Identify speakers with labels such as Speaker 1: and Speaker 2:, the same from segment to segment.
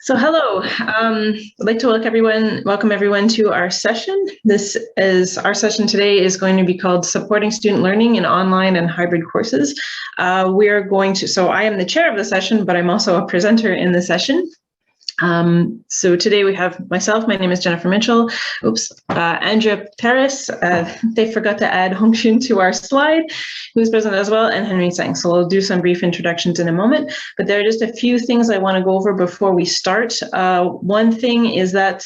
Speaker 1: So hello, I'd like to welcome everyone to our session. Our session today is going to be called Supporting Student Learning in Online and Hybrid Courses. So I am the chair of the session, but I'm also a presenter in the session. So today we have myself, my name is Jennifer Mitchell, Andrea Pukteris, they forgot to add Hongxin to our slide, who's present as well, and Henry Tsang. So we'll do some brief introductions in a moment, but there are just a few things I want to go over before we start. One thing is that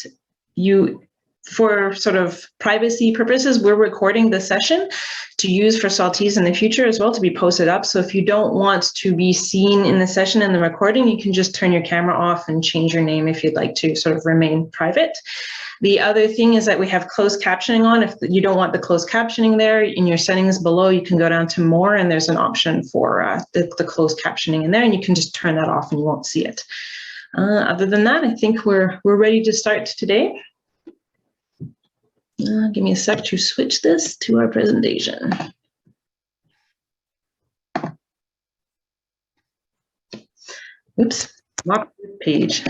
Speaker 1: for sort of privacy purposes, we're recording the session to use for Saltese in the future as well, to be posted up. So if you don't want to be seen in the session in the recording, you can just turn your camera off and change your name if you'd like to sort of remain private. The other thing is that we have closed captioning on. If you don't want the closed captioning there, in your settings below, you can go down to more, and there's an option for the closed captioning in there, and you can just turn that off and you won't see it. Other than that, I think we're ready to start today. Give me a sec to switch this to our presentation. Oops, not the page.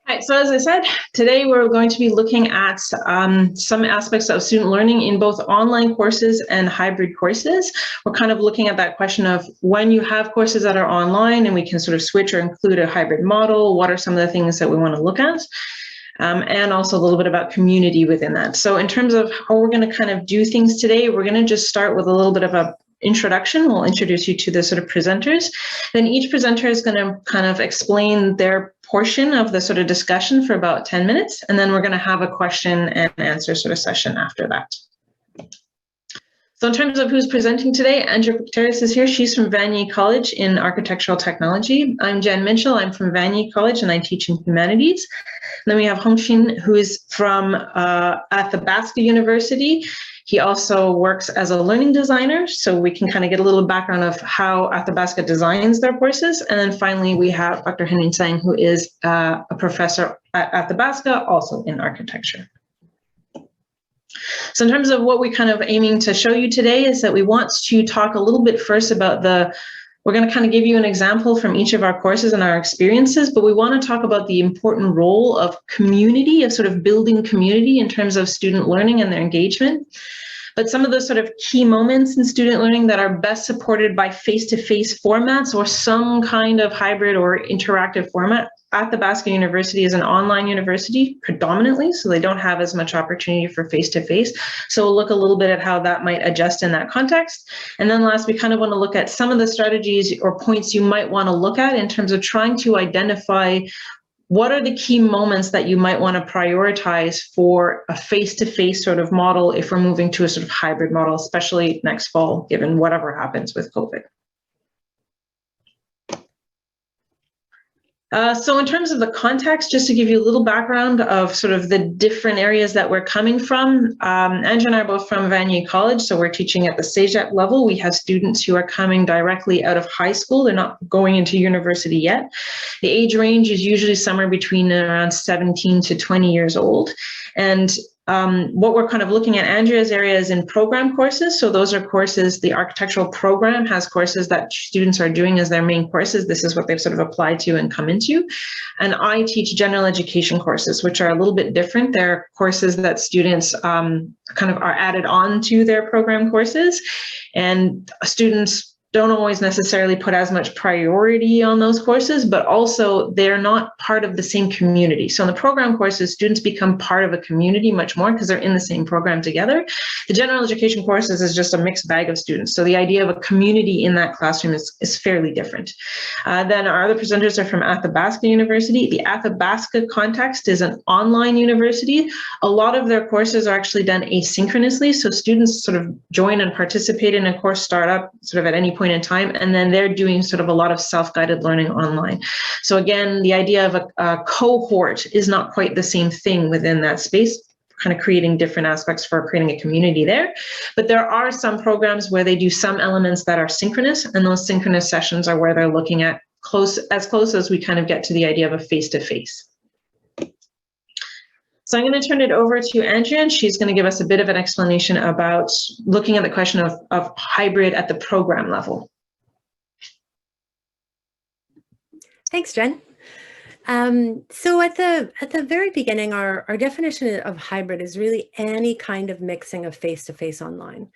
Speaker 1: All right, so as I said, today we're going to be looking at some aspects of student learning in both online courses and hybrid courses. We're kind of looking at that question of when you have courses that are online and we can sort of switch or include a hybrid model, what are some of the things that we want to look at? And also a little bit about community within that. So in terms of how we're going to kind of do things today, we're going to just start with a little bit of a introduction. We'll introduce you to the sort of presenters. Then each presenter is going to kind of explain their portion of the sort of discussion for about 10 minutes. And then we're going to have a question and answer sort of session after that. So in terms of who's presenting today, Andrea Pukteris is here. She's from Vanier College in Architectural Technology. I'm Jen Mitchell. I'm from Vanier College and I teach in Humanities. And then we have Hongxin, who is from Athabasca University. He also works as a learning designer, so we can kind of get a little background of how Athabasca designs their courses. And then finally, we have Dr. Henry Tsang, who is a professor at Athabasca, also in architecture. So in terms of what we're kind of aiming to show you today is that we want to talk a little bit first about we're going to kind of give you an example from each of our courses and our experiences, but we want to talk about the important role of community, of sort of building community in terms of student learning and their engagement. But some of the sort of key moments in student learning that are best supported by face-to-face formats or some kind of hybrid or interactive format. Athabasca University is an online university predominantly, so they don't have as much opportunity for face-to-face. So we'll look a little bit at how that might adjust in that context. And then last, we kind of want to look at some of the strategies or points you might want to look at in terms of trying to identify what are the key moments that you might want to prioritize for a face-to-face sort of model if we're moving to a sort of hybrid model, especially next fall, given whatever happens with COVID. So in terms of the context, just to give you a little background of sort of the different areas that we're coming from, Andrea and I are both from Vanier College, so we're teaching at the CEGEP level. We have students who are coming directly out of high school. They're not going into university yet. The age range is usually somewhere between around 17 to 20 years old. And what we're kind of looking at Andrea's area is in program courses. So those are courses, the architectural program has courses that students are doing as their main courses. This is what they've sort of applied to and come into. And I teach general education courses, which are a little bit different. They're courses that students kind of are added on to their program courses. And students don't always necessarily put as much priority on those courses, but also they're not part of the same community. So in the program courses, students become part of a community much more because they're in the same program together. The general education courses is just a mixed bag of students. So the idea of a community in that classroom is fairly different. Then our other presenters are from Athabasca University. The Athabasca context is an online university. A lot of their courses are actually done asynchronously. So students sort of join and participate in a course startup sort of at any point in time, and then they're doing sort of a lot of self-guided learning online. So again, the idea of a cohort is not quite the same thing within that space, kind of creating different aspects for creating a community there. But there are some programs where they do some elements that are synchronous, and those synchronous sessions are where they're looking at as close as we kind of get to the idea of a face-to-face. So I'm going to turn it over to Andrea, and she's going to give us a bit of an explanation about looking at the question of hybrid at the program level.
Speaker 2: Thanks, Jen. So at the very beginning, our definition of hybrid is really any kind of mixing of face-to-face online.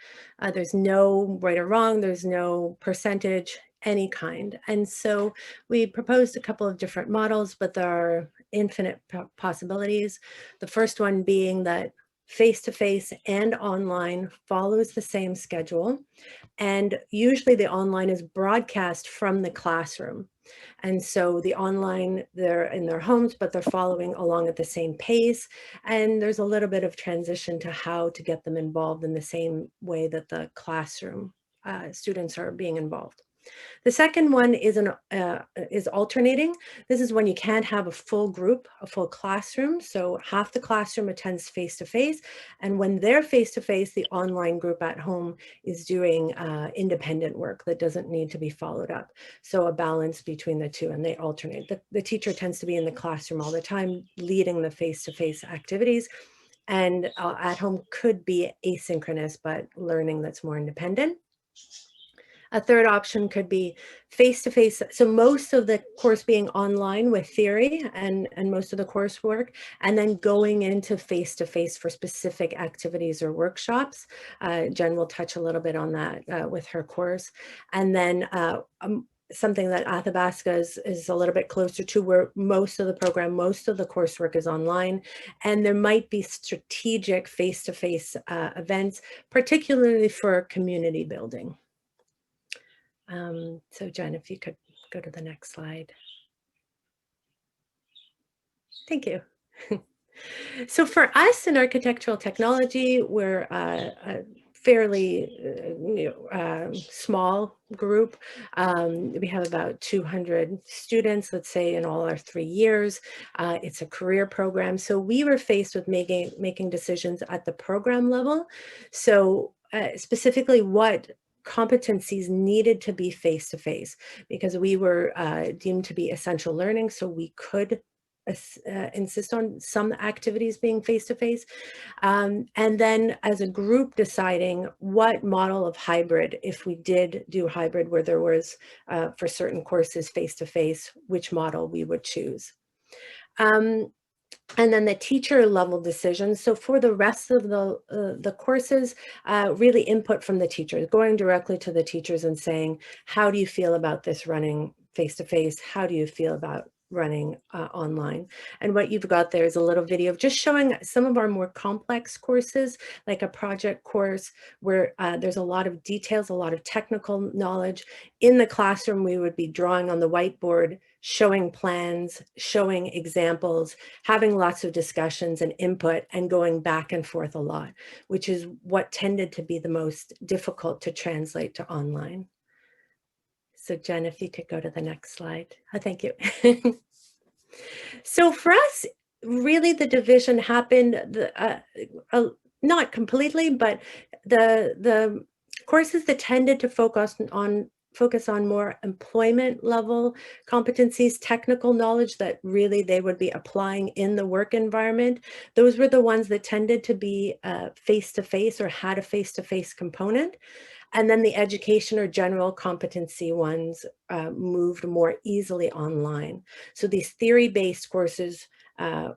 Speaker 2: There's no right or wrong, there's no percentage, any kind. And so we proposed a couple of different models, but there are infinite possibilities. The first one being that face-to-face and online follows the same schedule. And usually the online is broadcast from the classroom. And so the online, they're in their homes, but they're following along at the same pace. And there's a little bit of transition to how to get them involved in the same way that the classroom students are being involved. The second one is alternating. This is when you can't have a full group, a full classroom. So half the classroom attends face-to-face. And when they're face-to-face, the online group at home is doing independent work that doesn't need to be followed up. So a balance between the two, and they alternate. The teacher tends to be in the classroom all the time, leading the face-to-face activities. And at home could be asynchronous, but learning that's more independent. A third option could be face-to-face. So most of the course being online with theory and most of the coursework, and then going into face-to-face for specific activities or workshops. Jen will touch a little bit on that with her course. And then something that Athabasca is a little bit closer to, where most of the program, most of the coursework is online, and there might be strategic face-to-face events, particularly for community building. So Jen, if you could go to the next slide. Thank you. So for us in architectural technology, we're a fairly small group. We have about 200 students, let's say, in all our 3 years. It's a career program. So we were faced with making decisions at the program level. So specifically what competencies needed to be face-to-face, because we were deemed to be essential learning, so we could insist on some activities being face-to-face. And then as a group deciding what model of hybrid, if we did do hybrid where there was for certain courses face-to-face, which model we would choose. And then the teacher level decisions. So for the rest of the courses, really input from the teachers, going directly to the teachers and saying, how do you feel about this running face-to-face? How do you feel about running online? And what you've got there is a little video of just showing some of our more complex courses, like a project course where there's a lot of details, a lot of technical knowledge. In the classroom, we would be drawing on the whiteboard, showing plans, showing examples, having lots of discussions and input, and going back and forth a lot, which is what tended to be the most difficult to translate to online. So Jen, if you could go to the next slide. Oh, thank you. So for us, really the division happened, not completely, but the courses that tended to focus on more employment level competencies, technical knowledge that really they would be applying in the work environment. Those were the ones that tended to be face-to-face or had a face-to-face component. And then the education or general competency ones moved more easily online. So these theory-based courses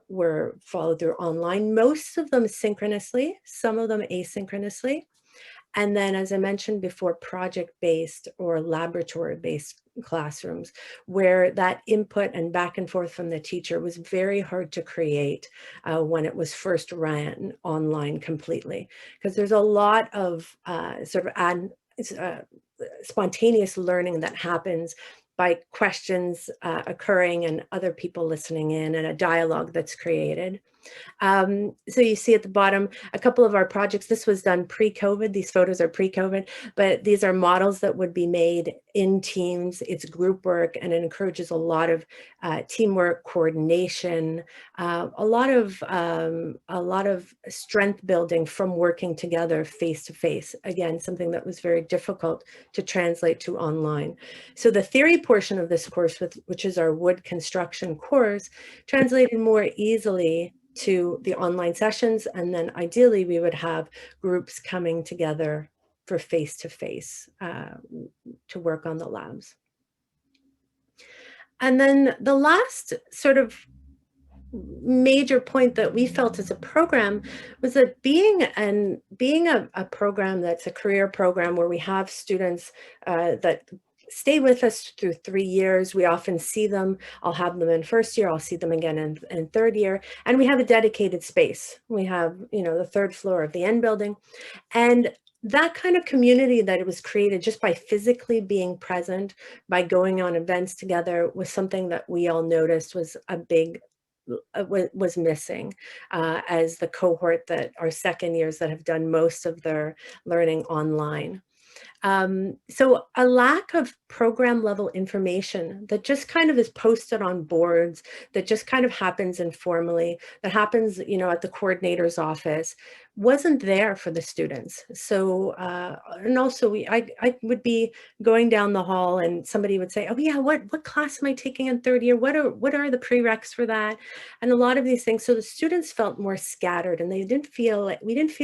Speaker 2: were followed through online, most of them synchronously, some of them asynchronously. And then, as I mentioned before, project-based or laboratory-based classrooms, where that input and back and forth from the teacher was very hard to create when it was first ran online completely. Because there's a lot of spontaneous learning that happens by questions occurring and other people listening in, and a dialogue that's created. So you see at the bottom, a couple of our projects. This was done pre-COVID. These photos are pre-COVID, but these are models that would be made in teams. It's group work, and it encourages a lot of teamwork, coordination, a lot of strength building from working together face-to-face. Again, something that was very difficult to translate to online. So the theory portion of this course, which is our wood construction course, translated more easily to the online sessions, and then ideally we would have groups coming together for face-to-face to work on the labs. And then the last sort of major point that we felt as a program was that being a program that's a career program where we have students that stay with us through 3 years. We often see them. I'll have them in first year. I'll see them again in third year. And we have a dedicated space. We have, the third floor of the N building. And that kind of community that it was created just by physically being present, by going on events together, was something that we all noticed was a big was missing as the cohort that are second years that have done most of their learning online. So a lack of program level information that just kind of is posted on boards, that just kind of happens informally, that happens, at the coordinator's office, wasn't there for the students. So, and also I would be going down the hall and somebody would say, oh yeah, what class am I taking in third year? What are the prereqs for that? And a lot of these things. So the students felt more scattered, and we didn't feel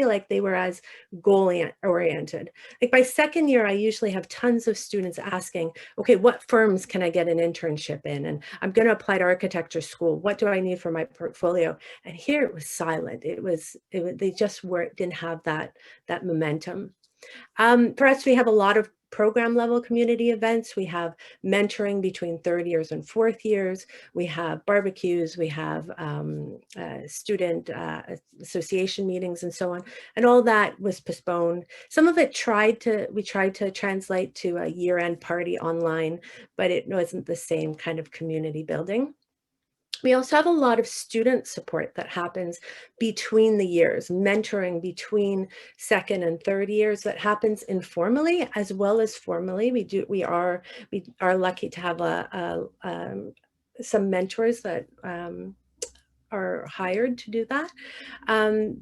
Speaker 2: like they were as goal oriented. Like by second year, I usually have tons of students asking, okay, what firms can I get an internship in? And I'm going to apply to architecture school. What do I need for my portfolio? And here it was silent. They just didn't have that momentum. For us, we have a lot of program level community events. We have mentoring between third years and fourth years. We have barbecues. We have student association meetings and so on. And all that was postponed. Some of it we tried to translate to a year-end party online, but it wasn't the same kind of community building. We also have a lot of student support that happens between the years, mentoring between second and third years that happens informally as well as formally. We are lucky to have some mentors that are hired to do that.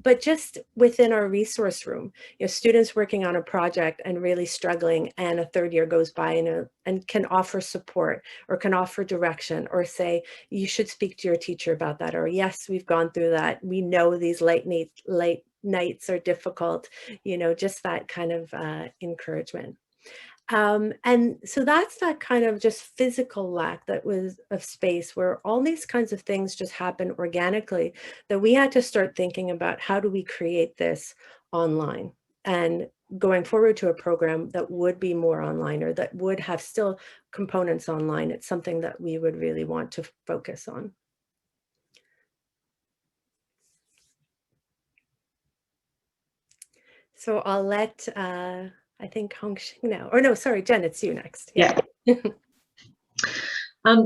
Speaker 2: But just within our resource room, students working on a project and really struggling, and a third year goes by and can offer support or can offer direction or say, you should speak to your teacher about that. Or yes, we've gone through that. We know these late nights are difficult, just that kind of encouragement. And so that's that kind of just physical lack that was of space, where all these kinds of things just happen organically, that we had to start thinking about how do we create this online and going forward to a program that would be more online or that would have still components online. It's something that we would really want to focus on. So I'll let I think Hongxin now, or no, sorry, Jen, it's you next.
Speaker 1: Yeah.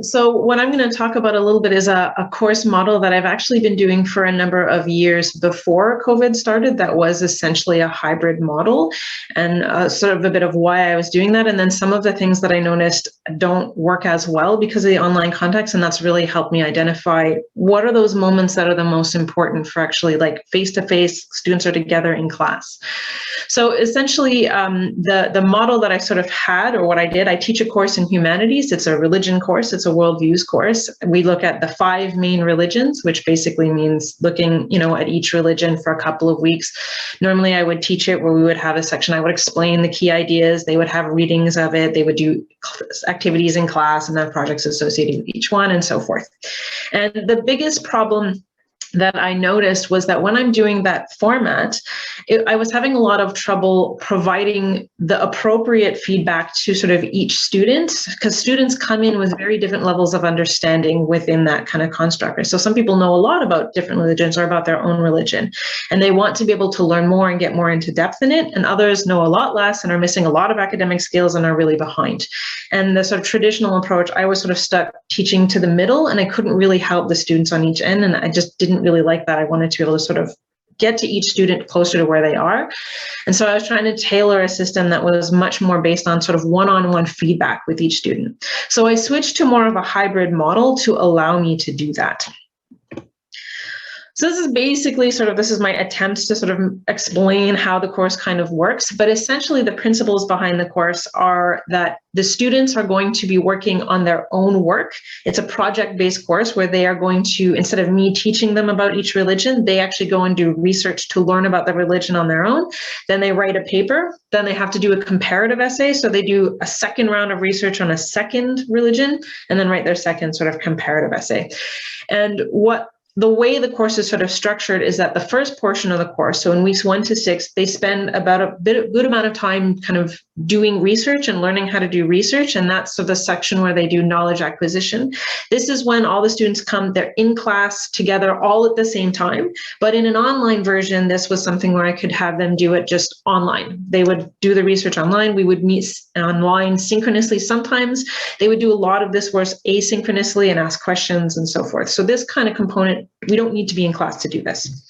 Speaker 1: So what I'm going to talk about a little bit is a course model that I've actually been doing for a number of years before COVID started. That was essentially a hybrid model, and sort of a bit of why I was doing that. And then some of the things that I noticed don't work as well because of the online context. And that's really helped me identify what are those moments that are the most important for actually like face-to-face students are together in class. So essentially the model that I sort of had, or what I did, I teach a course in humanities. It's a religion course. It's a worldviews course. We look at the 5 main religions, which basically means looking, at each religion for a couple of weeks. Normally I would teach it where we would have a section. I would explain the key ideas. They would have readings of it. They would do activities in class and then projects associated with each one and so forth. And the biggest problem that I noticed was that when I'm doing that format, I was having a lot of trouble providing the appropriate feedback to sort of each student, because students come in with very different levels of understanding within that kind of construct. So some people know a lot about different religions or about their own religion, and they want to be able to learn more and get more into depth in it. And others know a lot less and are missing a lot of academic skills and are really behind. And the sort of traditional approach, I was sort of stuck teaching to the middle, and I couldn't really help the students on each end. And I just didn't really like that. I wanted to be able to sort of get to each student closer to where they are. And so I was trying to tailor a system that was much more based on sort of one-on-one feedback with each student. So I switched to more of a hybrid model to allow me to do that. So this is basically this is my attempt to sort of explain how the course kind of works, but essentially the principles behind the course are that the students are going to be working on their own work. It's a project-based course where they are going to, instead of me teaching them about each religion, they actually go and do research to learn about the religion on their own. Then they write a paper, then they have to do a comparative essay. So they do a second round of research on a second religion, and then write their second sort of comparative essay. And the way the course is sort of structured is that the first portion of the course, so in weeks 1 to 6, they spend about a good amount of time kind of doing research and learning how to do research. And that's the section where they do knowledge acquisition. This is when all the students come, they're in class together all at the same time. But in an online version, this was something where I could have them do it just online. They would do the research online. We would meet online synchronously sometimes. They would do a lot of this work asynchronously and ask questions and so forth. So this kind of component, we don't need to be in class to do this.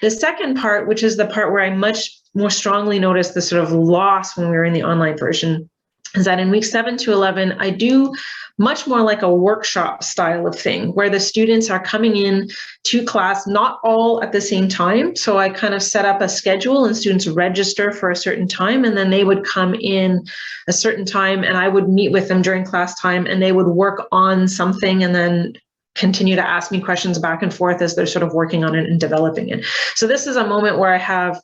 Speaker 1: The second part, which is the part where I much more strongly noticed the sort of loss when we were in the online version, is that in week 7 to 11, I do much more like a workshop style of thing where the students are coming in to class, not all at the same time. So I kind of set up a schedule and students register for a certain time, and then they would come in a certain time and I would meet with them during class time and they would work on something and then continue to ask me questions back and forth as they're sort of working on it and developing it. So this is a moment where I have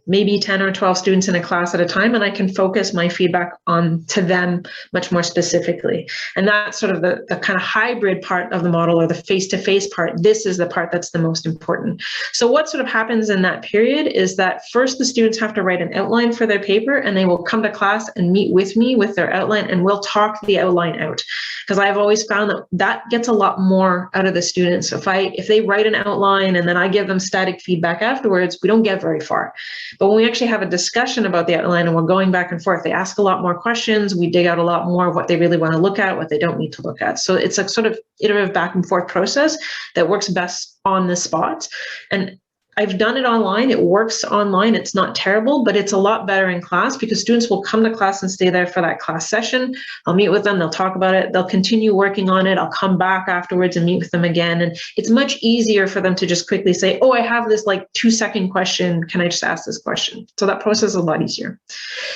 Speaker 1: maybe 10 or 12 students in a class at a time, and I can focus my feedback on to them much more specifically. And that's sort of the kind of hybrid part of the model, or the face-to-face part. This is the part that's the most important. So what sort of happens in that period is that first the students have to write an outline for their paper, and they will come to class and meet with me with their outline, and we'll talk the outline out. Because I've always found that that gets a lot more out of the students. So if they write an outline and then I give them static feedback afterwards, we don't get very far. But when we actually have a discussion about the outline and we're going back and forth, they ask a lot more questions. We dig out a lot more of what they really want to look at, what they don't need to look at. So it's a sort of iterative back and forth process that works best on the spot. And I've done it online. It works online. It's not terrible, but it's a lot better in class because students will come to class and stay there for that class session. I'll meet with them. They'll talk about it. They'll continue working on it. I'll come back afterwards and meet with them again. And it's much easier for them to just quickly say, oh, I have this like 2-second question. Can I just ask this question? So that process is a lot easier.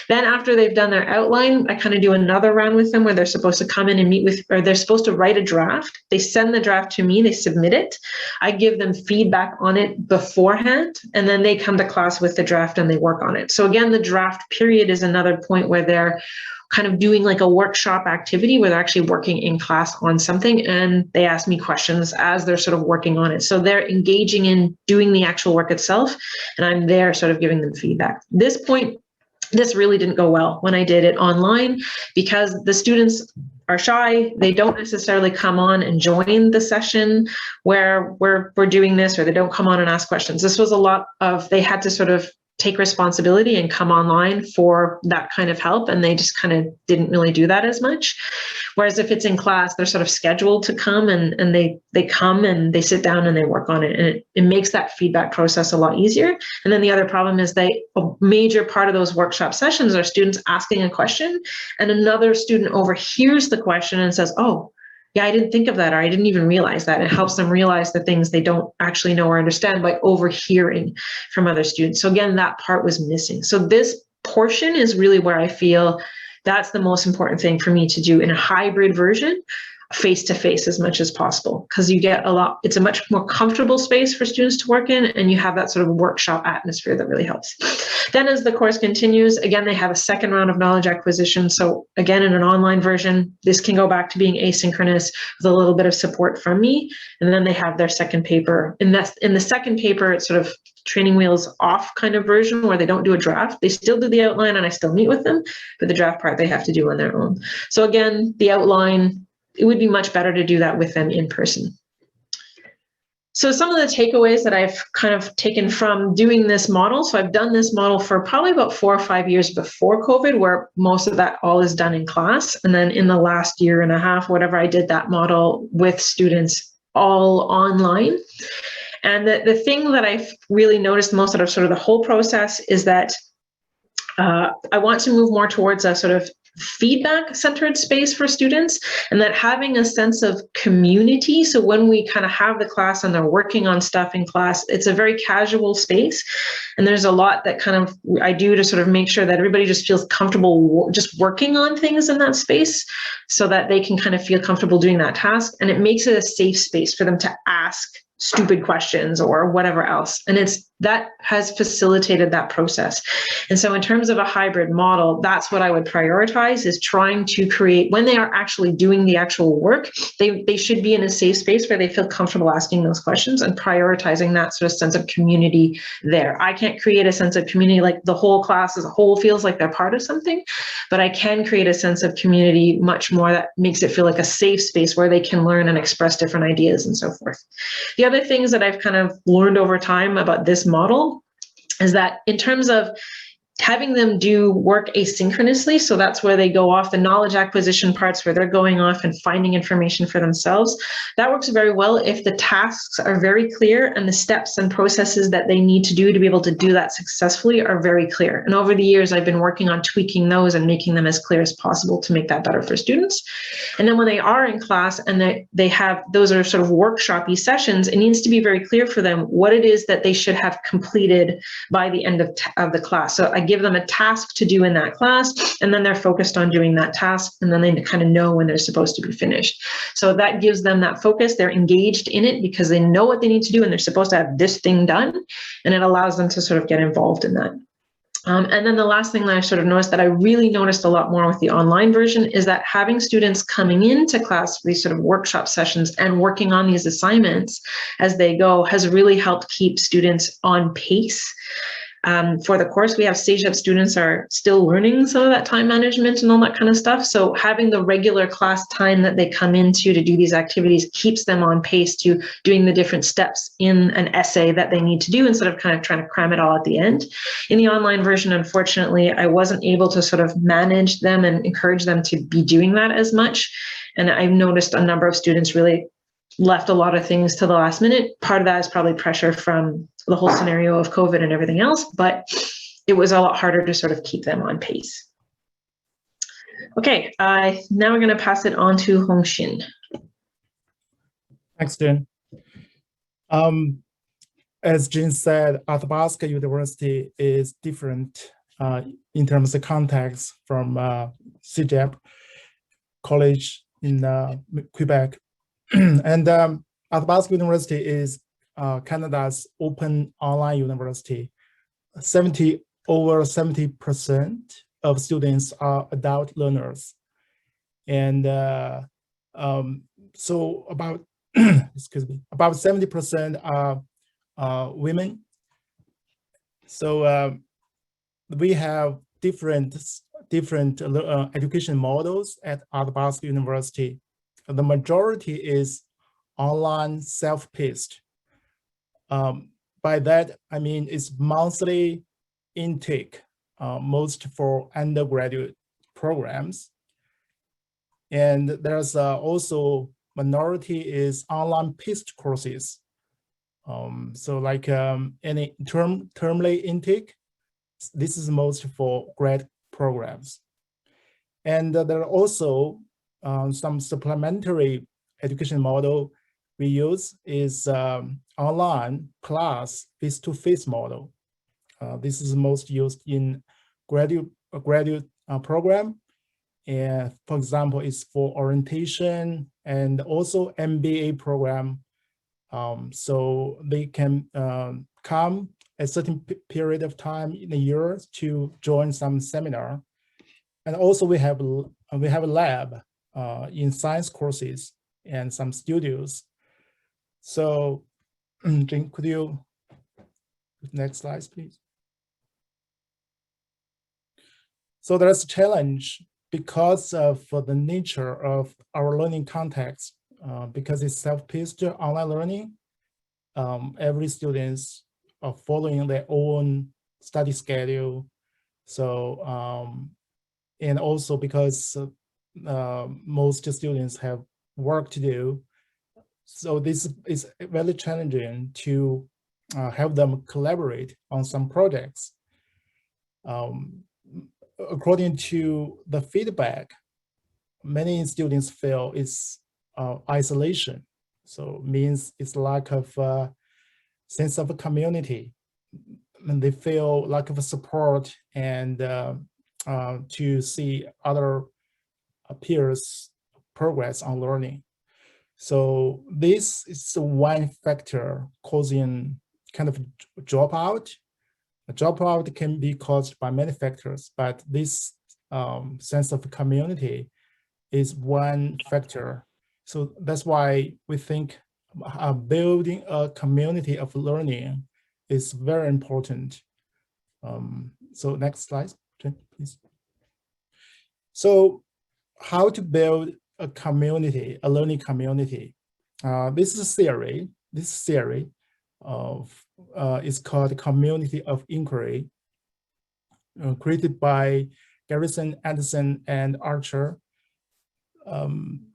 Speaker 1: Then after they've done their outline, I kind of do another round with them where they're supposed to come in and meet with, or they're supposed to write a draft. They send the draft to me. They submit it. I give them feedback on it beforehand, and then they come to class with the draft and they work on it. So again, the draft period is another point where they're kind of doing like a workshop activity where they're actually working in class on something, and they ask me questions as they're sort of working on it. So they're engaging in doing the actual work itself, and I'm there sort of giving them feedback. This really didn't go well when I did it online because the students are shy. They don't necessarily come on and join the session where we're doing this, or they don't come on and ask questions. This was a lot of, they had to sort of take responsibility and come online for that kind of help, and they just kind of didn't really do that as much. Whereas if it's in class, they're sort of scheduled to come, and they come and they sit down and they work on it, and it makes that feedback process a lot easier. And then the other problem is a major part of those workshop sessions are students asking a question, and another student overhears the question and says, oh, yeah, I didn't think of that, or I didn't even realize that. It helps them realize the things they don't actually know or understand by overhearing from other students. So again, that part was missing. So this portion is really where I feel that's the most important thing for me to do in a hybrid version, face-to-face as much as possible, because you get it's a much more comfortable space for students to work in, and you have that sort of workshop atmosphere that really helps. Then as the course continues, again, they have a second round of knowledge acquisition. So again, in an online version, this can go back to being asynchronous with a little bit of support from me. And then they have their second paper. In the second paper, it's sort of training wheels off kind of version where they don't do a draft. They still do the outline and I still meet with them, but the draft part they have to do on their own. So again, the outline, it would be much better to do that with them in person. So some of the takeaways that I've kind of taken from doing this model. So I've done this model for probably about 4 or 5 years before COVID, where most of that all is done in class. And then in the last year and a half, whatever, I did that model with students all online. And the thing that I've really noticed most out of sort of the whole process is that I want to move more towards a sort of feedback-centered space for students, and that having a sense of community. So when we kind of have the class and they're working on stuff in class, it's a very casual space. And there's a lot that kind of I do to sort of make sure that everybody just feels comfortable just working on things in that space so that they can kind of feel comfortable doing that task. And it makes it a safe space for them to ask stupid questions or whatever else. And that has facilitated that process. And so in terms of a hybrid model, that's what I would prioritize, is trying to create, when they are actually doing the actual work, they should be in a safe space where they feel comfortable asking those questions and prioritizing that sort of sense of community there. I can't create a sense of community like the whole class as a whole feels like they're part of something, but I can create a sense of community much more that makes it feel like a safe space where they can learn and express different ideas and so forth. The other things that I've kind of learned over time about this model is that in terms of having them do work asynchronously, so that's where they go off the knowledge acquisition parts where they're going off and finding information for themselves. That works very well if the tasks are very clear and the steps and processes that they need to do to be able to do that successfully are very clear. And over the years, I've been working on tweaking those and making them as clear as possible to make that better for students. And then when they are in class and they have, those are sort of workshop-y sessions, it needs to be very clear for them what it is that they should have completed by the end of the class. So I give them a task to do in that class, and then they're focused on doing that task, and then they kind of know when they're supposed to be finished. So that gives them that focus. They're engaged in it because they know what they need to do and they're supposed to have this thing done, and it allows them to sort of get involved in that. And then the last thing that I sort of noticed that I really noticed a lot more with the online version is that having students coming into class for these sort of workshop sessions and working on these assignments as they go has really helped keep students on pace. For the course, we have SageUp students are still learning some of that time management and all that kind of stuff. So having the regular class time that they come into to do these activities keeps them on pace to doing the different steps in an essay that they need to do instead of kind of trying to cram it all at the end. In the online version, unfortunately, I wasn't able to sort of manage them and encourage them to be doing that as much. And I've noticed a number of students really left a lot of things to the last minute. Part of that is probably pressure from the whole scenario of COVID and everything else, but it was a lot harder to sort of keep them on pace. Okay, now we're going to pass it on to Hongxin.
Speaker 3: Thanks, Jen. As Jen said, Athabasca University is different in terms of context from CEGEP College in Quebec. And Athabasca University is Canada's open online university. Over 70% of students are adult learners. And so about, excuse me, about 70% are women. So we have different education models at Athabasca University. The majority is online self-paced. By that, I mean it's monthly intake, most for undergraduate programs. And there's also minority is online paced courses. So like any termly intake, this is most for grad programs. And there are also some supplementary education model we use is online plus face-to-face model. This is most used in graduate program. And for example, it's for orientation and also MBA program. So they can come a certain period of time in a year to join some seminar. And also we have a lab in science courses and some studios. So Jane, could you, next slide, please. So there's a challenge because of the nature of our learning context, because it's self-paced online learning. Every students are following their own study schedule. So, and also because most students have work to do. So this is very challenging to help them collaborate on some projects. according to the feedback, many students feel it's isolation. So means it's lack of sense of a community. And they feel lack of support and to see other peers progress on learning. So this is one factor causing kind of dropout. A dropout can be caused by many factors, but this sense of community is one factor. So that's why we think building a community of learning is very important. So next slide, please. So how to build a community, a learning community. This is a theory. This theory is called Community of Inquiry, created by Garrison, Anderson, and Archer.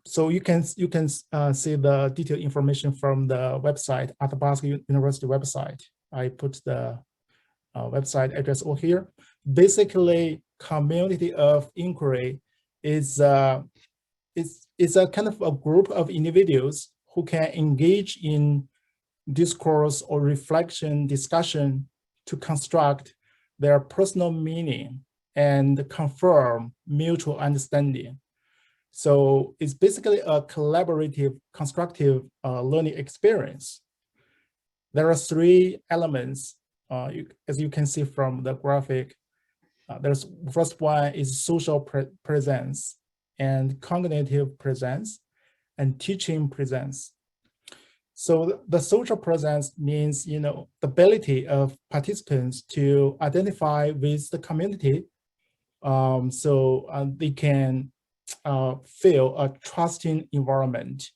Speaker 3: So you can see the detailed information from the website, Athabasca University website. I put the website address over here. Basically, Community of Inquiry is a kind of a group of individuals who can engage in discourse or reflection, discussion to construct their personal meaning and confirm mutual understanding. So it's basically a collaborative, constructive learning experience. There are three elements, as you can see from the graphic. There's first one is social presence and cognitive presence and teaching presence. So the social presence means, the ability of participants to identify with the community, so they can feel a trusting environment,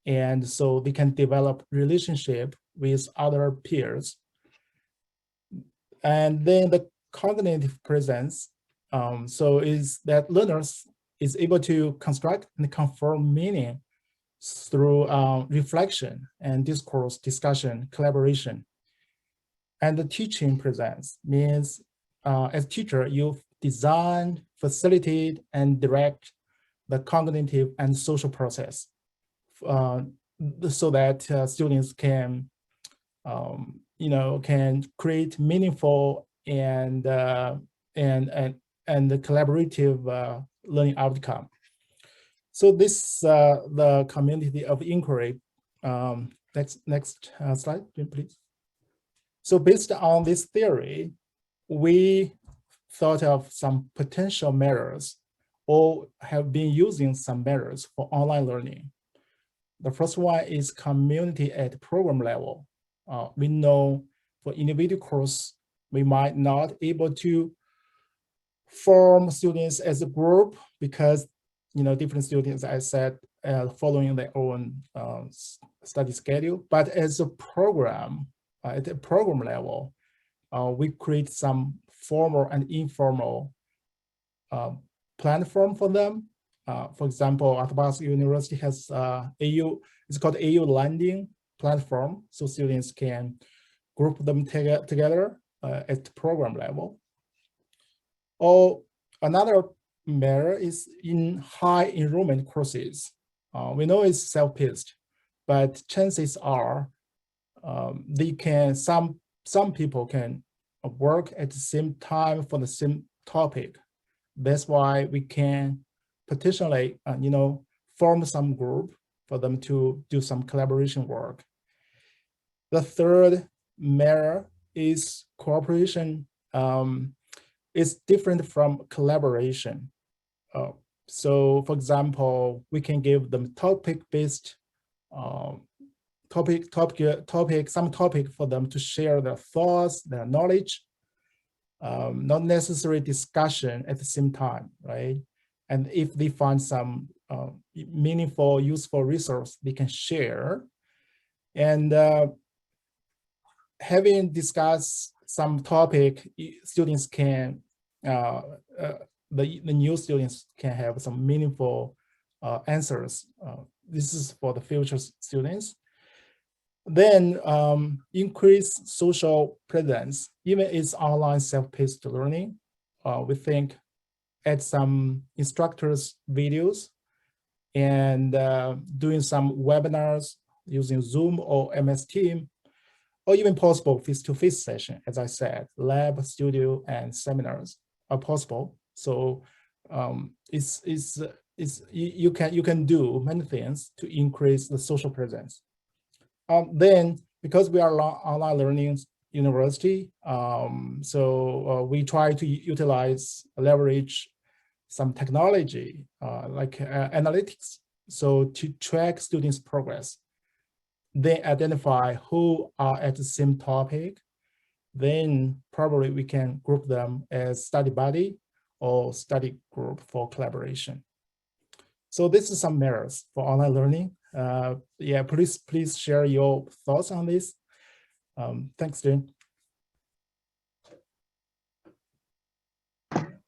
Speaker 3: and so they can develop relationship with other peers. And then the cognitive presence, so is that learners is able to construct and confirm meaning through reflection and discourse, discussion, collaboration. And the teaching presence means as teacher, you design, facilitate, and direct the cognitive and social process so that students can, can create meaningful and the collaborative learning outcome. So this the community of inquiry. Next slide, please. So based on this theory, we thought of some potential measures or have been using some measures for online learning. The first one is community at program level. We know for individual course, we might not able to form students as a group because different students, as I said, following their own study schedule. But as a program, at the program level, we create some formal and informal platform for them. For example, Athabasca University has AU, it's called AU Landing platform, so students can group them together at the program level. Or another matter is in high enrollment courses. We know it's self-paced, but chances are they can, some people can work at the same time for the same topic. That's why we can potentially, form some group for them to do some collaboration work. The third matter is cooperation. It's different from collaboration. So for example, we can give them topic-based some topic for them to share their thoughts, their knowledge, not necessary discussion at the same time, right? And if they find some meaningful, useful resource, they can share. And having discussed some topic, students can, the new students can have some meaningful answers. This is for the future students. Then increase social presence, even it's online self-paced learning. We think add some instructors' videos and doing some webinars using Zoom or MS Team, or even possible face-to-face session. As I said, lab, studio, and seminars are possible. So you can do many things to increase the social presence. Then, because we are online learning university, we try to leverage some technology like analytics, so to track students' progress. Then identify who are at the same topic. Then probably we can group them as study buddy or study group for collaboration. So this is some merits for online learning. Yeah, please share your thoughts on this. Thanks, Jane.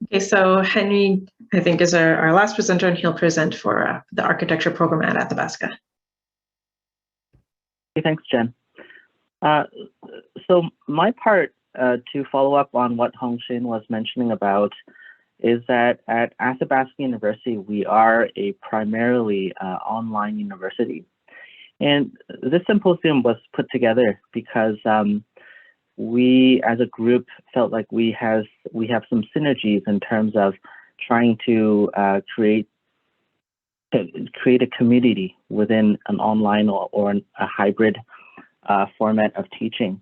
Speaker 1: Okay, so Henry, I think, is our last presenter, and he'll present for the architecture program at Athabasca.
Speaker 4: Okay, thanks, Jen. So my part to follow up on what Hongxin was mentioning about is that at Athabasca University, we are a primarily online university. And this symposium was put together because we as a group felt like we have some synergies in terms of trying to create a community within an online or a hybrid format of teaching.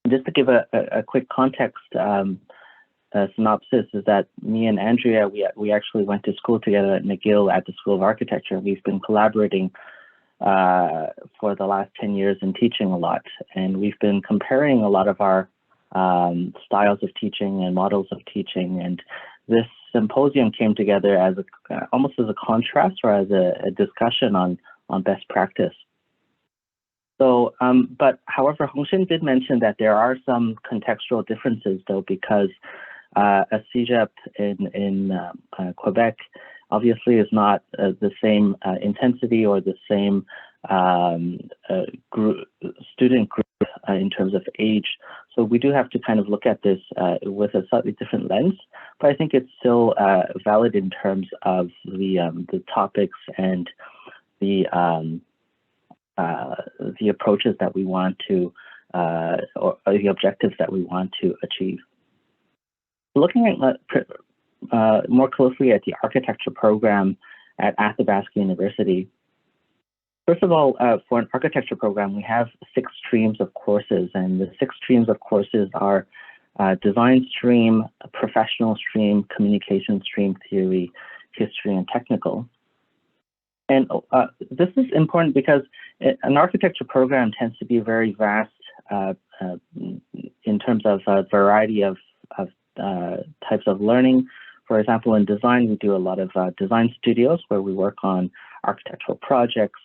Speaker 4: And just to give a quick context synopsis is that me and Andrea, we actually went to school together at McGill at the School of Architecture. We've been collaborating for the last 10 years in teaching a lot, and we've been comparing a lot of our styles of teaching and models of teaching. And this symposium came together as almost as a contrast or as a discussion on best practice. So, but however, Hongxin did mention that there are some contextual differences though, because a CEGEP in Quebec obviously is not the same intensity or the same student group in terms of age. So we do have to kind of look at this with a slightly different lens, but I think it's still valid in terms of the topics and the approaches that we want to, or the objectives that we want to achieve. Looking at more closely at the architecture program at Athabasca University. First of all, for an architecture program, we have 6 streams of courses, and the 6 streams of courses are design stream, professional stream, communication stream, theory, history, and technical. And this is important because an architecture program tends to be very vast in terms of a variety of types of learning. For example, in design, we do a lot of design studios where we work on architectural projects,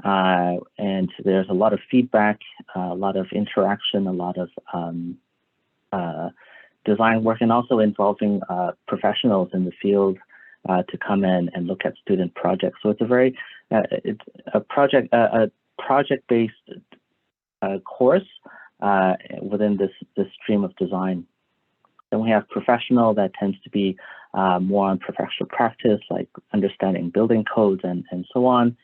Speaker 4: and there's a lot of feedback, a lot of interaction, a lot of design work, and also involving professionals in the field to come in and look at student projects. So it's a very it's a project-based course within this stream of design. Then we have professional that tends to be more on professional practice, like understanding building codes and so on.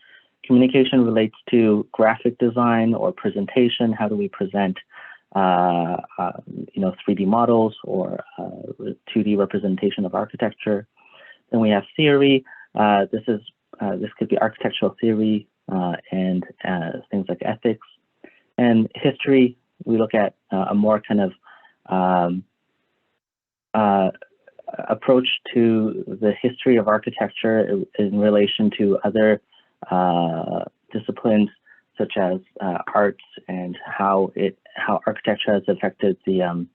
Speaker 4: Communication relates to graphic design or presentation. How do we present, 3D models or 2D representation of architecture? Then we have theory. This could be architectural theory and things like ethics. And history, we look at a more kind of approach to the history of architecture in relation to other disciplines such as arts and how architecture has affected the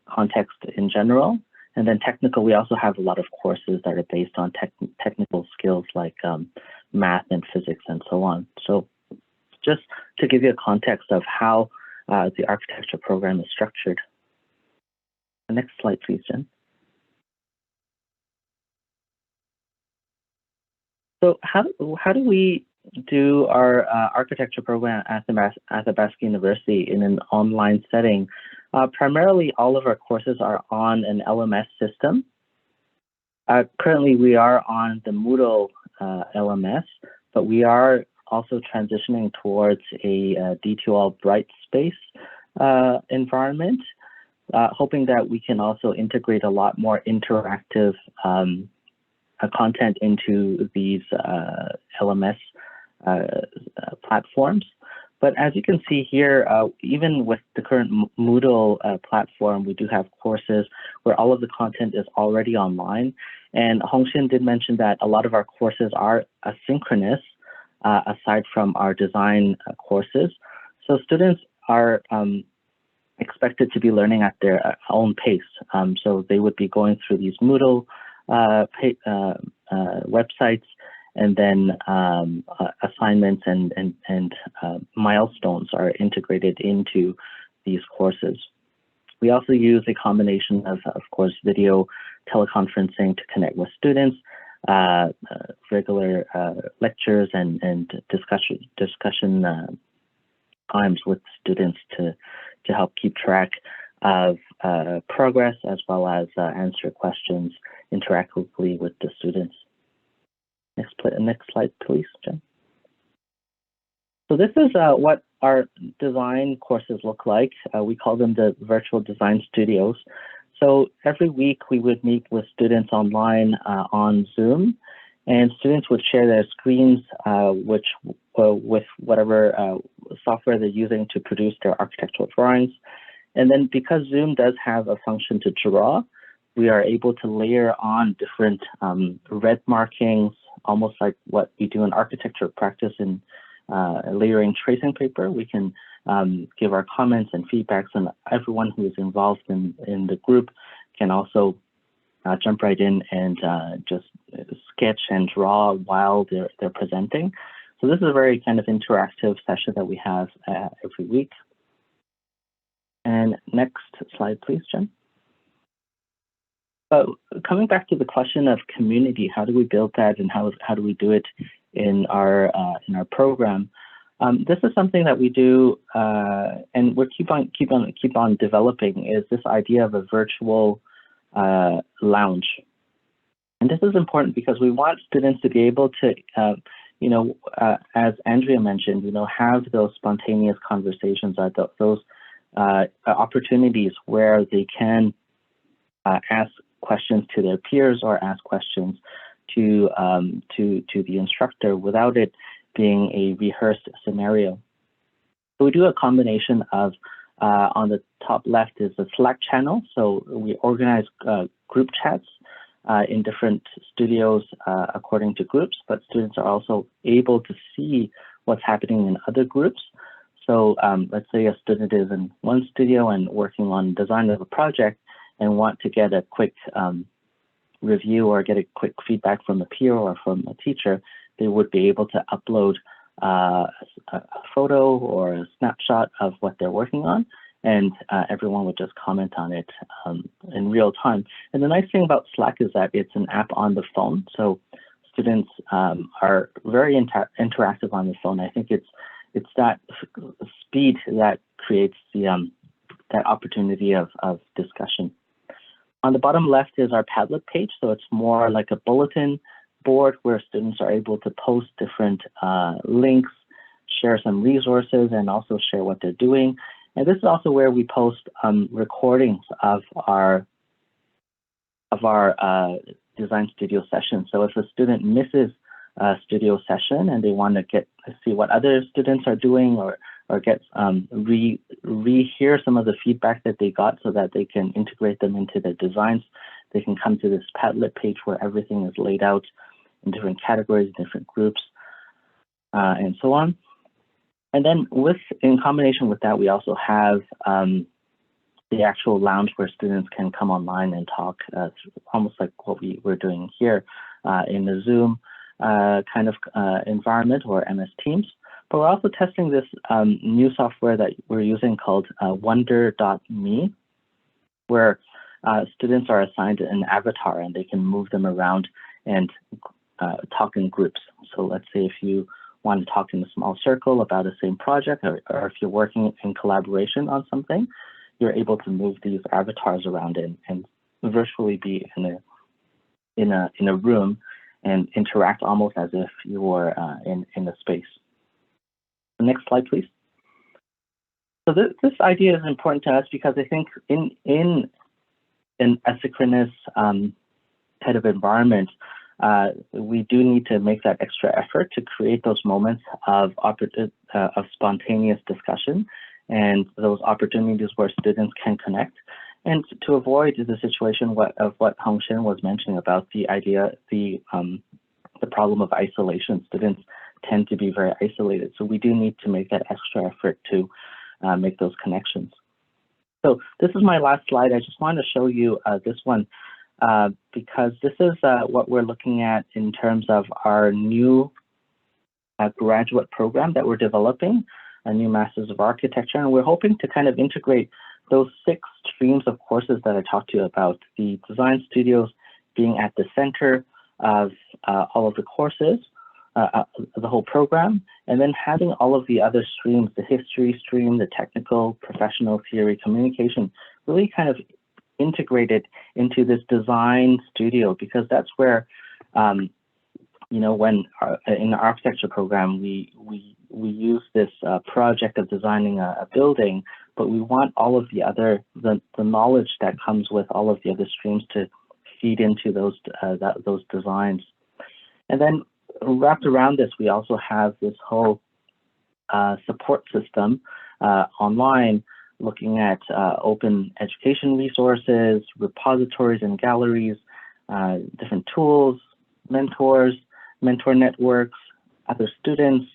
Speaker 4: context in general. And then technical, we also have a lot of courses that are based on technical skills like math and physics and so on. So just to give you a context of how the architecture program is structured. The next slide, please, Jen. So how do we do our architecture program at Athabasca University in an online setting Primarily, all of our courses are on an LMS system. Currently, we are on the Moodle LMS, but we are also transitioning towards a D2L Brightspace environment, hoping that we can also integrate a lot more interactive content into these LMS platforms. But as you can see here, even with the current Moodle platform, we do have courses where all of the content is already online. And Hongxin did mention that a lot of our courses are asynchronous, aside from our design courses. So students are expected to be learning at their own pace. So they would be going through these Moodle websites, and then assignments and milestones are integrated into these courses. We also use a combination of course, video teleconferencing to connect with students, regular lectures and discussion times with students to help keep track of progress, as well as answer questions interactively with the students. Next slide, please, Jen. So this is what our design courses look like. We call them the virtual design studios. So every week we would meet with students online on Zoom, and students would share their screens with whatever software they're using to produce their architectural drawings. And then because Zoom does have a function to draw, we are able to layer on different red markings, almost like what we do in architecture practice in layering tracing paper. We can give our comments and feedbacks, and everyone who is involved in the group can also jump right in and just sketch and draw while they're presenting. So this is a very kind of interactive session that we have every week. And next slide, please, Jen. But coming back to the question of community, how do we build that, and how do we do it in our program? This is something that we do, and we keep on developing. Is this idea of a virtual lounge? And this is important because we want students to be able to, as Andrea mentioned, have those spontaneous conversations, those opportunities where they can ask questions to their peers or ask questions to the instructor without it being a rehearsed scenario. So we do a combination of, on the top left is the Slack channel. So we organize group chats in different studios according to groups, but students are also able to see what's happening in other groups. So let's say a student is in one studio and working on design of a project and want to get a quick review or get a quick feedback from a peer or from a teacher, they would be able to upload a photo or a snapshot of what they're working on, and everyone would just comment on it in real time. And the nice thing about Slack is that it's an app on the phone, so students are very interactive on the phone. I think it's that speed that creates the that opportunity of discussion. On the bottom left is our Padlet page, so it's more like a bulletin board where students are able to post different links, share some resources, and also share what they're doing. And this is also where we post recordings of our design studio session. So if a student misses a studio session and they want to see what other students are doing, or get rehear some of the feedback that they got so that they can integrate them into their designs, they can come to this Padlet page where everything is laid out in different categories, different groups, and so on. And then in combination with that, we also have the actual lounge where students can come online and talk, almost like what we're doing here in the Zoom kind of environment, or MS Teams. But we're also testing this new software that we're using called Wonder.me, where students are assigned an avatar and they can move them around and talk in groups. So let's say if you want to talk in a small circle about the same project, or if you're working in collaboration on something, you're able to move these avatars around and virtually be in a room and interact almost as if you were in a space. The next slide, please. So this idea is important to us because I think in an asynchronous kind of environment, we do need to make that extra effort to create those moments of spontaneous discussion and those opportunities where students can connect, and to avoid the situation of what Hongxin was mentioning about the idea, the problem of isolation. Students tend to be very isolated, so we do need to make that extra effort to make those connections. So this is my last slide. I just want to show you this one because this is what we're looking at in terms of our new graduate program that we're developing, a new Masters of Architecture, and we're hoping to kind of integrate those 6 streams of courses that I talked to you about, the design studios being at the center of all of the courses, the whole program, and then having all of the other streams, the history stream, the technical, professional, theory, communication, really kind of integrated into this design studio, because that's where, you know, when in the architecture program, we use this project of designing a building, but we want all of the other, the knowledge that comes with all of the other streams to feed into those designs. And then wrapped around this, we also have this whole support system online, looking at open education resources, repositories and galleries, different tools, mentors, mentor networks, other students,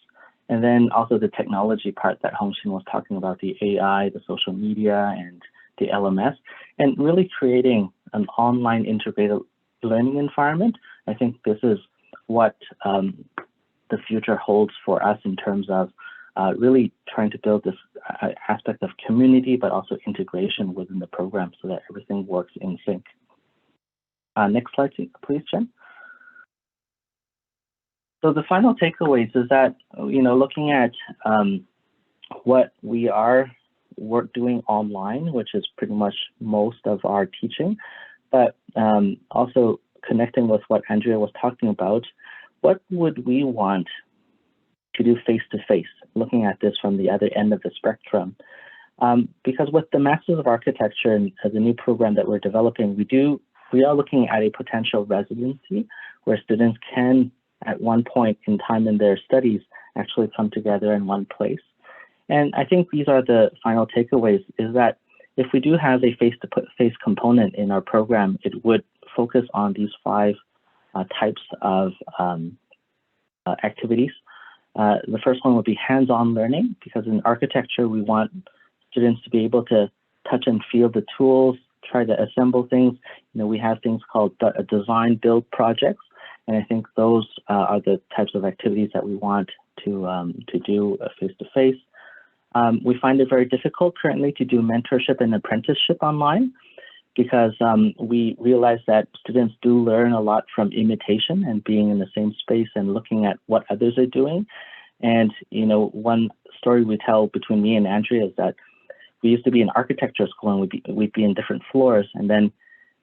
Speaker 4: and then also the technology part that Hongxin was talking about, the AI, the social media, and the LMS, and really creating an online integrated learning environment. I think this is what the future holds for us in terms of really trying to build this aspect of community, but also integration within the program so that everything works in sync. Next slide, please, Jen. So the final takeaways is that, you know, looking at what we are doing online, which is pretty much most of our teaching, but also connecting with what Andrea was talking about, what would we want to do face-to-face, looking at this from the other end of the spectrum? Because with the Masters of Architecture and the new program that we're developing, we are looking at a potential residency where students can, at one point in time in their studies, actually come together in one place. And I think these are the final takeaways, is that if we do have a face-to-face component in our program, it would focus on these 5 types of activities. The first one would be hands-on learning, because in architecture, we want students to be able to touch and feel the tools, try to assemble things. You know, we have things called design build projects, and I think those are the types of activities that we want to do face-to-face. We find it very difficult currently to do mentorship and apprenticeship online, because we realize that students do learn a lot from imitation and being in the same space and looking at what others are doing. And, you know, one story we tell between me and Andrea is that we used to be in architecture school and we'd be in different floors. And then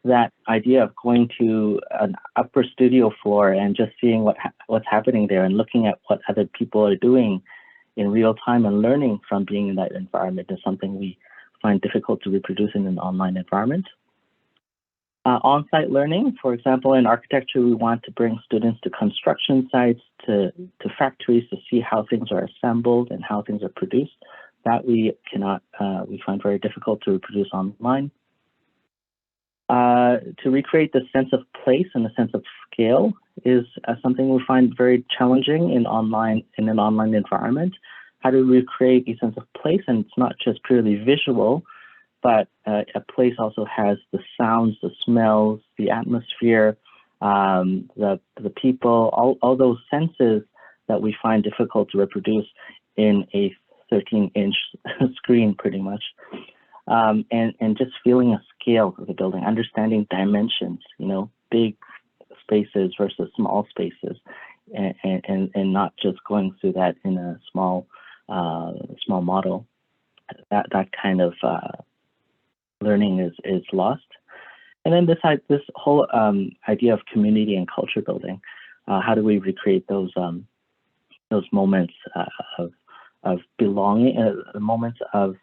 Speaker 4: that idea of going to an upper studio floor and just seeing what's happening there and looking at what other people are doing in real time and learning from being in that environment is something we find difficult to reproduce in an online environment. On-site learning, for example, in architecture, we want to bring students to construction sites, to factories to see how things are assembled and how things are produced. That we find very difficult to reproduce online. To recreate the sense of place and the sense of scale is something we find very challenging in an online environment. How to recreate a sense of place, and it's not just purely visual, but a place also has the sounds, the smells, the atmosphere, the people, all those senses that we find difficult to reproduce in a 13-inch screen, pretty much. And just feeling a scale of the building, understanding dimensions, you know, big spaces versus small spaces, and not just going through that in a small model. That kind of learning is lost. And then this whole idea of community and culture building. How do we recreate those moments of belonging, moments of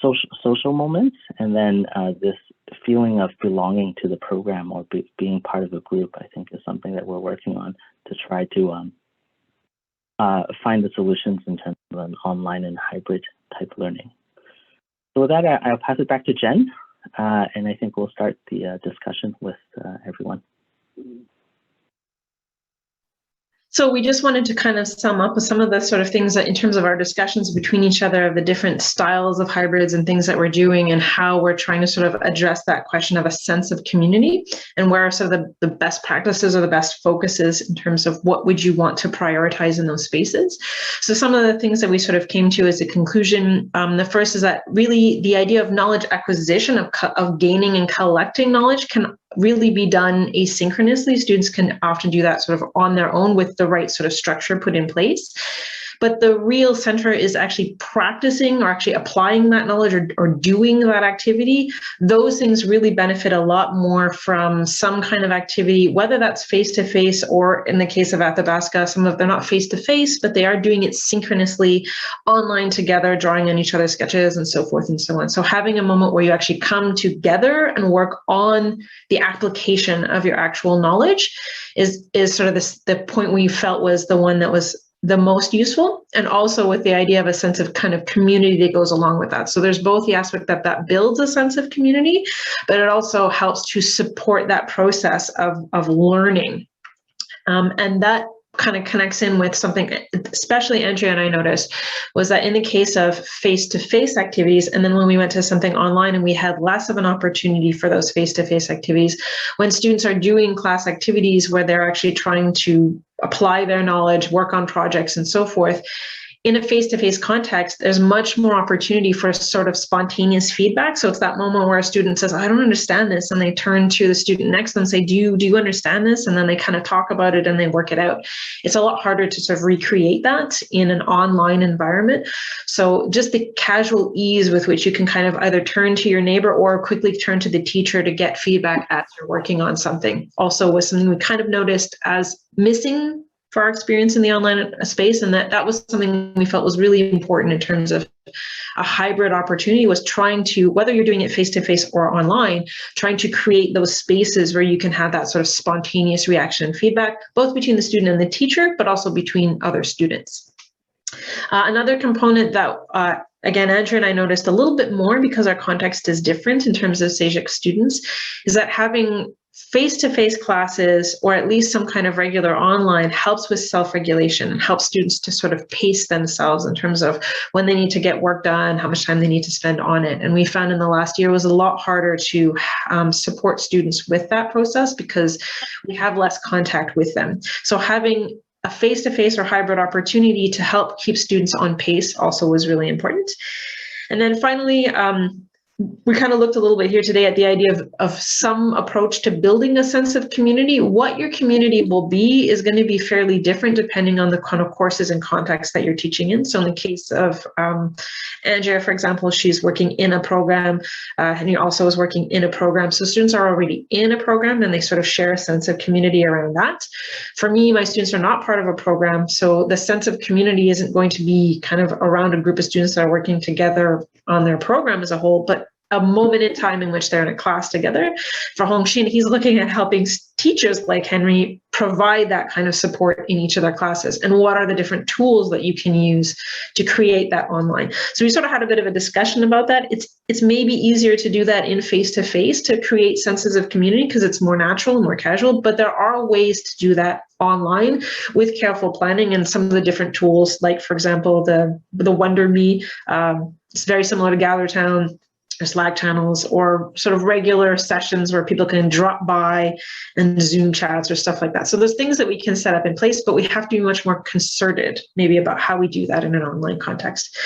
Speaker 4: social moments, and then this feeling of belonging to the program or being part of a group, I think, is something that we're working on to try to find the solutions in terms of an online and hybrid type learning. So with that, I'll pass it back to Jen, and I think we'll start the discussion with everyone.
Speaker 1: So we just wanted to kind of sum up with some of the sort of things that in terms of our discussions between each other, the different styles of hybrids and things that we're doing and how we're trying to sort of address that question of a sense of community and where are sort of the best practices or the best focuses in terms of what would you want to prioritize in those spaces. So some of the things that we sort of came to as a conclusion, the first is that really the idea of knowledge acquisition, of gaining and collecting knowledge can really be done asynchronously. Students can often do that sort of on their own with the right sort of structure put in place. But the real center is actually practicing or actually applying that knowledge or doing that activity. Those things really benefit a lot more from some kind of activity, whether that's face-to-face or in the case of Athabasca, some of them are not face-to-face, but they are doing it synchronously online together, drawing on each other's sketches and so forth and so on. So having a moment where you actually come together and work on the application of your actual knowledge is sort of the point we felt was the one that was the most useful, and also with the idea of a sense of kind of community that goes along with that. So there's both the aspect that builds a sense of community, but it also helps to support that process of learning. And that kind of connects in with something, especially Andrea and I noticed, was that in the case of face-to-face activities, and then when we went to something online and we had less of an opportunity for those face-to-face activities, when students are doing class activities where they're actually trying to apply their knowledge, work on projects and so forth, in a face-to-face context, there's much more opportunity for sort of spontaneous feedback. So it's that moment where a student says, I don't understand this. And they turn to the student next to them and say, do you understand this? And then they kind of talk about it and they work it out. It's a lot harder to sort of recreate that in an online environment. So just the casual ease with which you can kind of either turn to your neighbor or quickly turn to the teacher to get feedback as you're working on something also was something we kind of noticed as missing for our experience in the online space, and that was something we felt was really important in terms of a hybrid opportunity, was trying to, whether you're doing it face-to-face or online, trying to create those spaces where you can have that sort of spontaneous reaction and feedback, both between the student and the teacher, but also between other students. Another component that, again, Andrea and I noticed a little bit more because our context is different in terms of CEGEC students, is that having face-to-face classes, or at least some kind of regular online, helps with self-regulation and helps students to sort of pace themselves in terms of when they need to get work done, how much time they need to spend on it. And we found in the last year was a lot harder to support students with that process because we have less contact with them. So having a face-to-face or hybrid opportunity to help keep students on pace also was really important. And then finally, we kind of looked a little bit here today at the idea of some approach to building a sense of community. What your community will be is going to be fairly different depending on the kind of courses and context that you're teaching in. So in the case of Andrea, for example, she's working in a program, and he also is working in a program. So students are already in a program and they sort of share a sense of community around that. For me, my students are not part of a program, so the sense of community isn't going to be kind of around a group of students that are working together on their program as a whole, but a moment in time in which they're in a class together. For Hongxin, he's looking at helping teachers like Henry provide that kind of support in each of their classes. And what are the different tools that you can use to create that online? So we sort of had a bit of a discussion about that. It's maybe easier to do that in face-to-face to create senses of community because it's more natural and more casual, but there are ways to do that online with careful planning and some of the different tools, like, for example, the WonderMe. It's very similar to GatherTown, or Slack channels, or sort of regular sessions where people can drop by and Zoom chats or stuff like that. So there's things that we can set up in place, but we have to be much more concerted maybe about how we do that in an online context.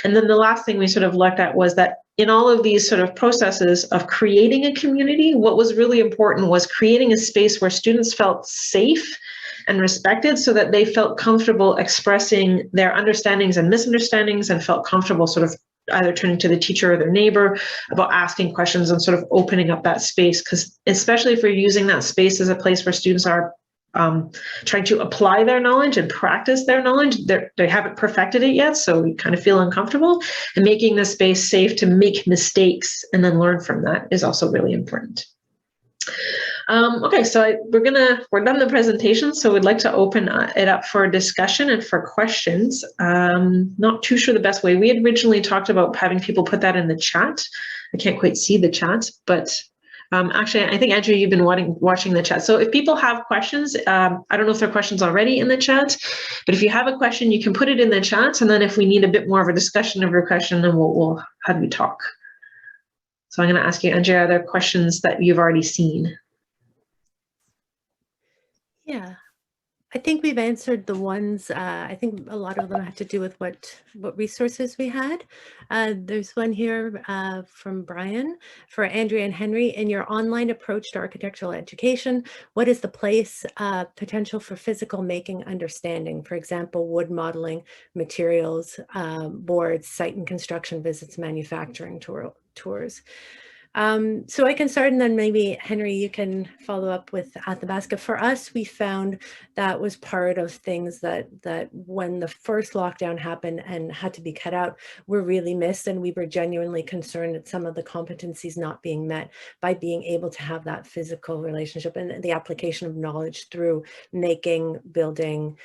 Speaker 1: And then the last thing we sort of looked at was that in all of these sort of processes of creating a community, what was really important was creating a space where students felt safe and respected so that they felt comfortable expressing their understandings and misunderstandings and felt comfortable sort of either turning to the teacher or their neighbor about asking questions and sort of opening up that space. Because especially if we're using that space as a place where students are trying to apply their knowledge and practice their knowledge, they haven't perfected it yet, so we kind of feel uncomfortable. And making the space safe to make mistakes and then learn from that is also really important. Okay, so we're done the presentation, so we'd like to open it up for discussion and for questions. Not too sure the best way. We had originally talked about having people put that in the chat. I can't quite see the chat, but actually, I think, Andrea, you've been watching the chat. So if people have questions, I don't know if there are questions already in the chat, but if you have a question, you can put it in the chat, and then if we need a bit more of a discussion of your question, then we'll have you talk. So I'm going to ask you, Andrea, are there questions that you've already seen?
Speaker 2: Yeah, I think we've answered the ones. I think a lot of them had to do with what resources we had. There's one here from Brian for Andrea and Henry. In your online approach to architectural education, what is the place potential for physical making understanding? For example, wood modeling, materials, boards, site and construction visits, manufacturing tours. So I can start, and then maybe Henry, you can follow up with Athabasca. For us, we found that was part of things that when the first lockdown happened and had to be cut out, were really missed, and we were genuinely concerned at some of the competencies not being met by being able to have that physical relationship and the application of knowledge through making, building,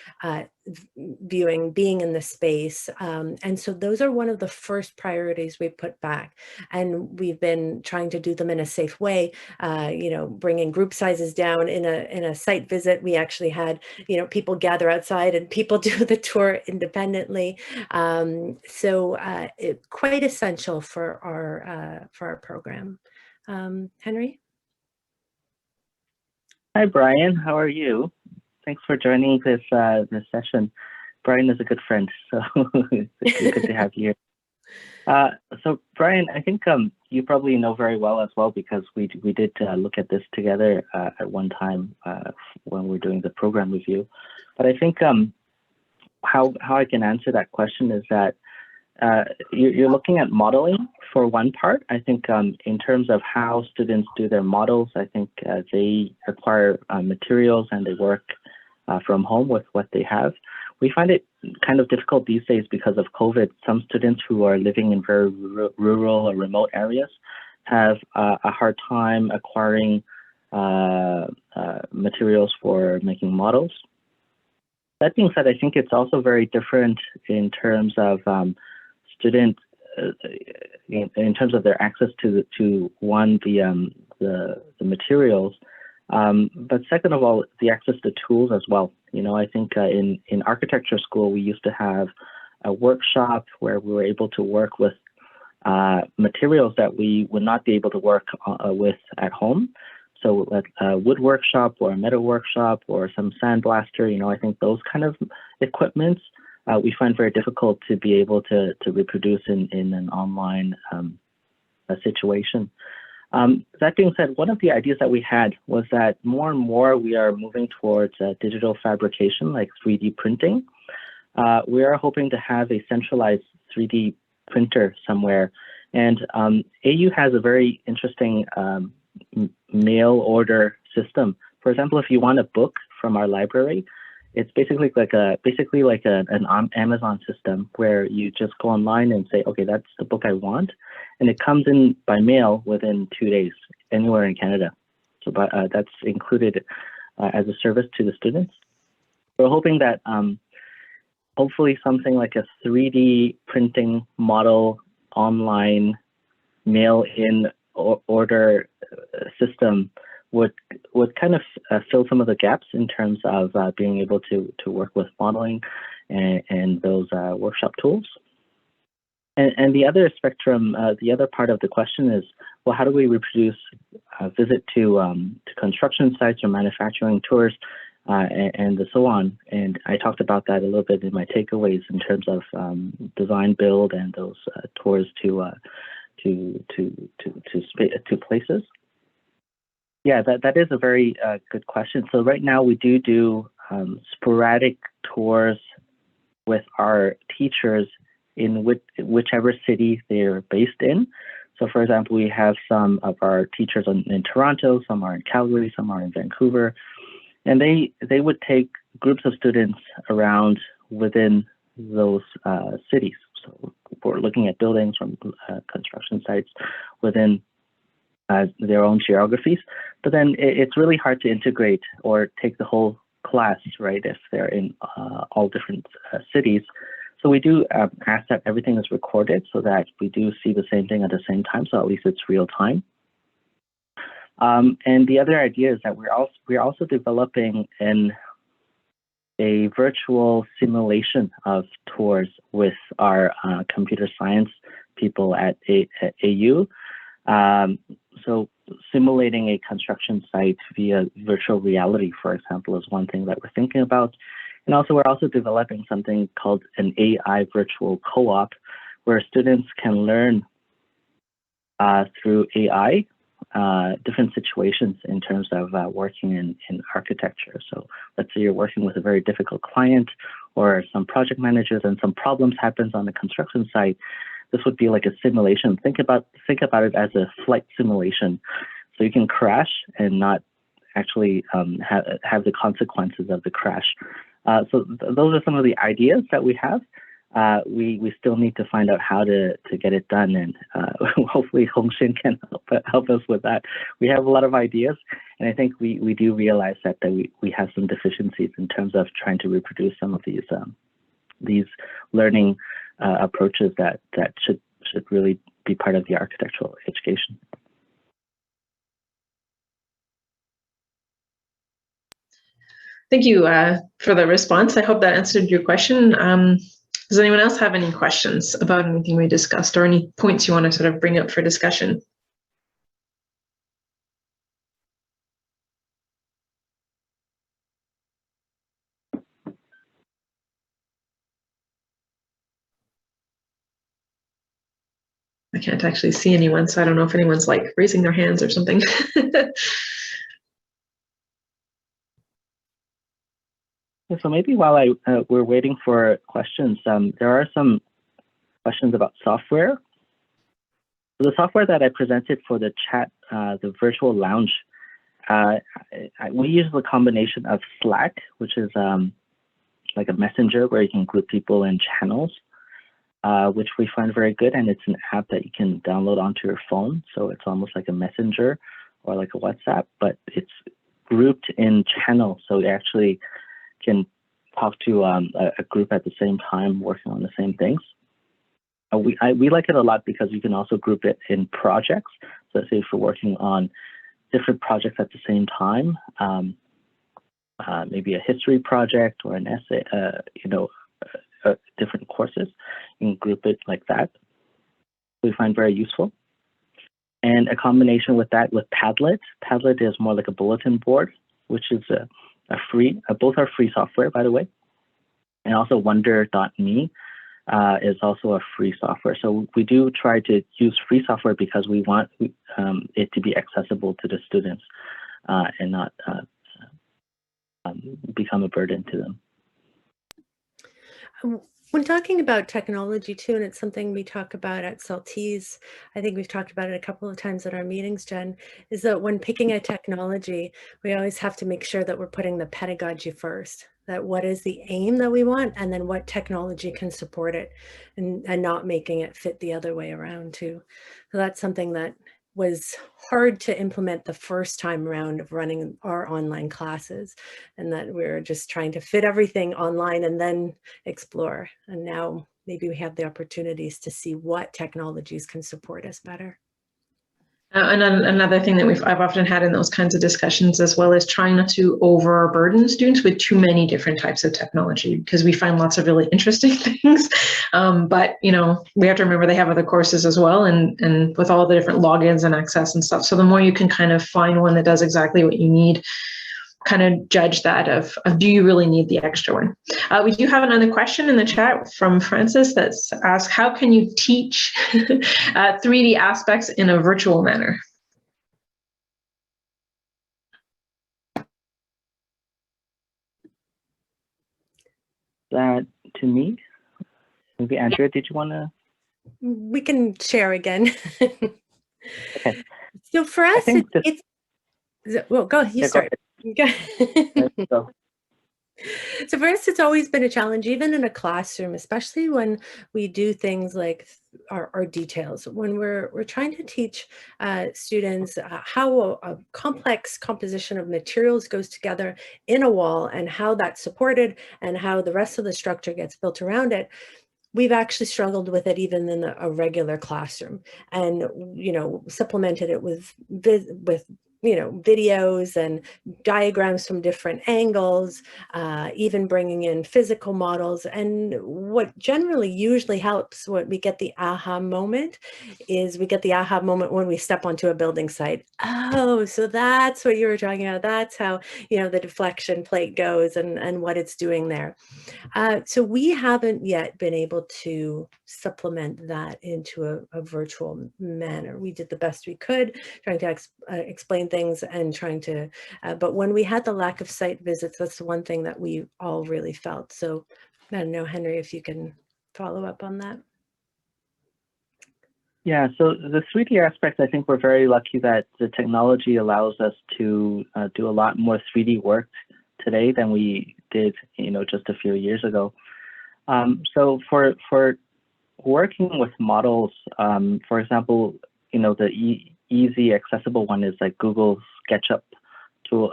Speaker 2: viewing, being in the space. And so those are one of the first priorities we put back. And we've been trying to do them in a safe way, bringing group sizes down. In a site visit, we actually had, people gather outside and people do the tour independently. So it's quite essential for our program. Henry?
Speaker 4: Hi, Brian. How are you? Thanks for joining this session. Brian is a good friend, so it's good to have you here. So Brian, I think you probably know very well as well, because we did look at this together at one time when we were doing the program review. But I think how I can answer that question is that you're looking at modeling for one part. I think in terms of how students do their models, I think they acquire materials and they work from home with what they have. We find it kind of difficult these days because of COVID. Some students who are living in very rural or remote areas have a hard time acquiring materials for making models. That being said, I think it's also very different in terms of student, in terms of their access to the materials, but second of all, the access to tools as well. I think in architecture school, we used to have a workshop where we were able to work with materials that we would not be able to work with at home. So a wood workshop or a metal workshop or some sandblaster, I think those kind of equipments we find very difficult to be able to reproduce in an online situation. That being said, one of the ideas that we had was that more and more we are moving towards digital fabrication, like 3D printing. We are hoping to have a centralized 3D printer somewhere. And AU has a very interesting mail order system. For example, if you want a book from our library, it's basically like an Amazon system where you just go online and say, okay, that's the book I want, and it comes in by mail within 2 days anywhere in Canada. So that's included as a service to the students. We're hoping that hopefully something like a 3D printing model online mail-in order system would kind of fill some of the gaps in terms of being able to work with modeling and those workshop tools. And the other spectrum, the other part of the question is, well, how do we reproduce a visit to construction sites or manufacturing tours and so on? And I talked about that a little bit in my takeaways in terms of design build and those tours to places. Yeah, that is a very good question. So right now we do sporadic tours with our teachers in whichever city they're based in. So for example, we have some of our teachers in Toronto, some are in Calgary, some are in Vancouver, and they would take groups of students around within those cities. So we're looking at buildings from construction sites within their own geographies, but then it's really hard to integrate or take the whole class, right, if they're in all different cities. So we do ask that everything is recorded so that we do see the same thing at the same time, so at least it's real time. And the other idea is that we're also developing a virtual simulation of tours with our computer science people at AU. So simulating a construction site via virtual reality, for example, is one thing that we're thinking about. And also, we're also developing something called an AI virtual co-op, where students can learn through AI different situations in terms of working in architecture. So let's say you're working with a very difficult client or some project managers and some problems happens on the construction site. This would be like a simulation. Think about it as a flight simulation. So you can crash and not actually have the consequences of the crash. So those are some of the ideas that we have. We still need to find out how to get it done, and hopefully Hongxin can help us with that. We have a lot of ideas, and I think we do realize that we have some deficiencies in terms of trying to reproduce some of these learning approaches that should really be part of the architectural education.
Speaker 1: Thank you for the response. I hope that answered your question. Does anyone else have any questions about anything we discussed or any points you want to sort of bring up for discussion? I can't actually see anyone, so I don't know if anyone's like raising their hands or something.
Speaker 4: So maybe while we're waiting for questions, there are some questions about software. So the software that I presented for the chat, the virtual lounge, we use the combination of Slack, which is like a messenger where you can group people in channels, which we find very good. And it's an app that you can download onto your phone. So it's almost like a messenger or like a WhatsApp, but it's grouped in channels. So you actually can talk to a group at the same time working on the same things. We like it a lot because you can also group it in projects. So let's say if you're working on different projects at the same time, maybe a history project or an essay, different courses, you can group it like that. We find very useful. And a combination with that with Padlet. Padlet is more like a bulletin board, which is both are free software, by the way. And also Wonder.me is also a free software. So we do try to use free software because we want it to be accessible to the students and not become a burden to them.
Speaker 2: When talking about technology too, and it's something we talk about at Saltese, I think we've talked about it a couple of times at our meetings, Jen, is that when picking a technology, we always have to make sure that we're putting the pedagogy first, that what is the aim that we want, and then what technology can support it, and not making it fit the other way around too. So that's something that was hard to implement the first time around of running our online classes, and that we're just trying to fit everything online and then explore. And now maybe we have the opportunities to see what technologies can support us better.
Speaker 1: And another thing that I've often had in those kinds of discussions as well is trying not to overburden students with too many different types of technology, because we find lots of really interesting things. But, we have to remember they have other courses as well, and with all the different logins and access and stuff. So the more you can kind of find one that does exactly what you need, kind of judge that of do you really need the extra one? We do have another question in the chat from Francis that's asked, how can you teach 3D aspects in a virtual manner?
Speaker 4: That to me? Maybe Andrea, did you want to?
Speaker 2: We can share again.
Speaker 4: Okay.
Speaker 2: So for
Speaker 4: I
Speaker 2: us,
Speaker 4: think
Speaker 2: it's well, go, you
Speaker 4: Yeah,
Speaker 2: start. Go.
Speaker 4: So,
Speaker 2: So for us, it's always been a challenge, even in a classroom, especially when we do things like our details. When we're trying to teach students how a complex composition of materials goes together in a wall and how that's supported and how the rest of the structure gets built around it. We've actually struggled with it even in a regular classroom, and supplemented it with videos and diagrams from different angles, even bringing in physical models. And what generally usually helps when we get the aha moment is we get the aha moment when we step onto a building site. Oh, so that's what you were talking about. That's how, the deflection plate goes and what it's doing there. So we haven't yet been able to supplement that into a virtual manner. We did the best we could, trying to explain things and trying to, but when we had the lack of site visits, that's the one thing that we all really felt. So I don't know, Henry, if you can follow up on that.
Speaker 4: Yeah, so the 3D aspect, I think we're very lucky that the technology allows us to do a lot more 3D work today than we did, just a few years ago. So for working with models, for example, the easy accessible one is like Google SketchUp tool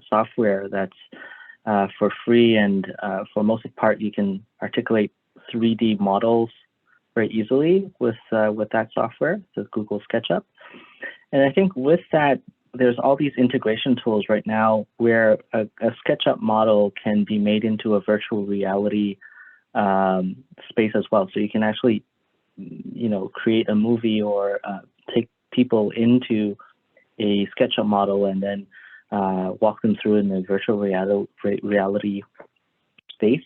Speaker 4: software that's for free, and for most part you can articulate 3D models very easily with that software, the Google SketchUp. And I think with that, there's all these integration tools right now where a SketchUp model can be made into a virtual reality space as well. So you can actually, create a movie or take people into a SketchUp model and then walk them through in the virtual reality space.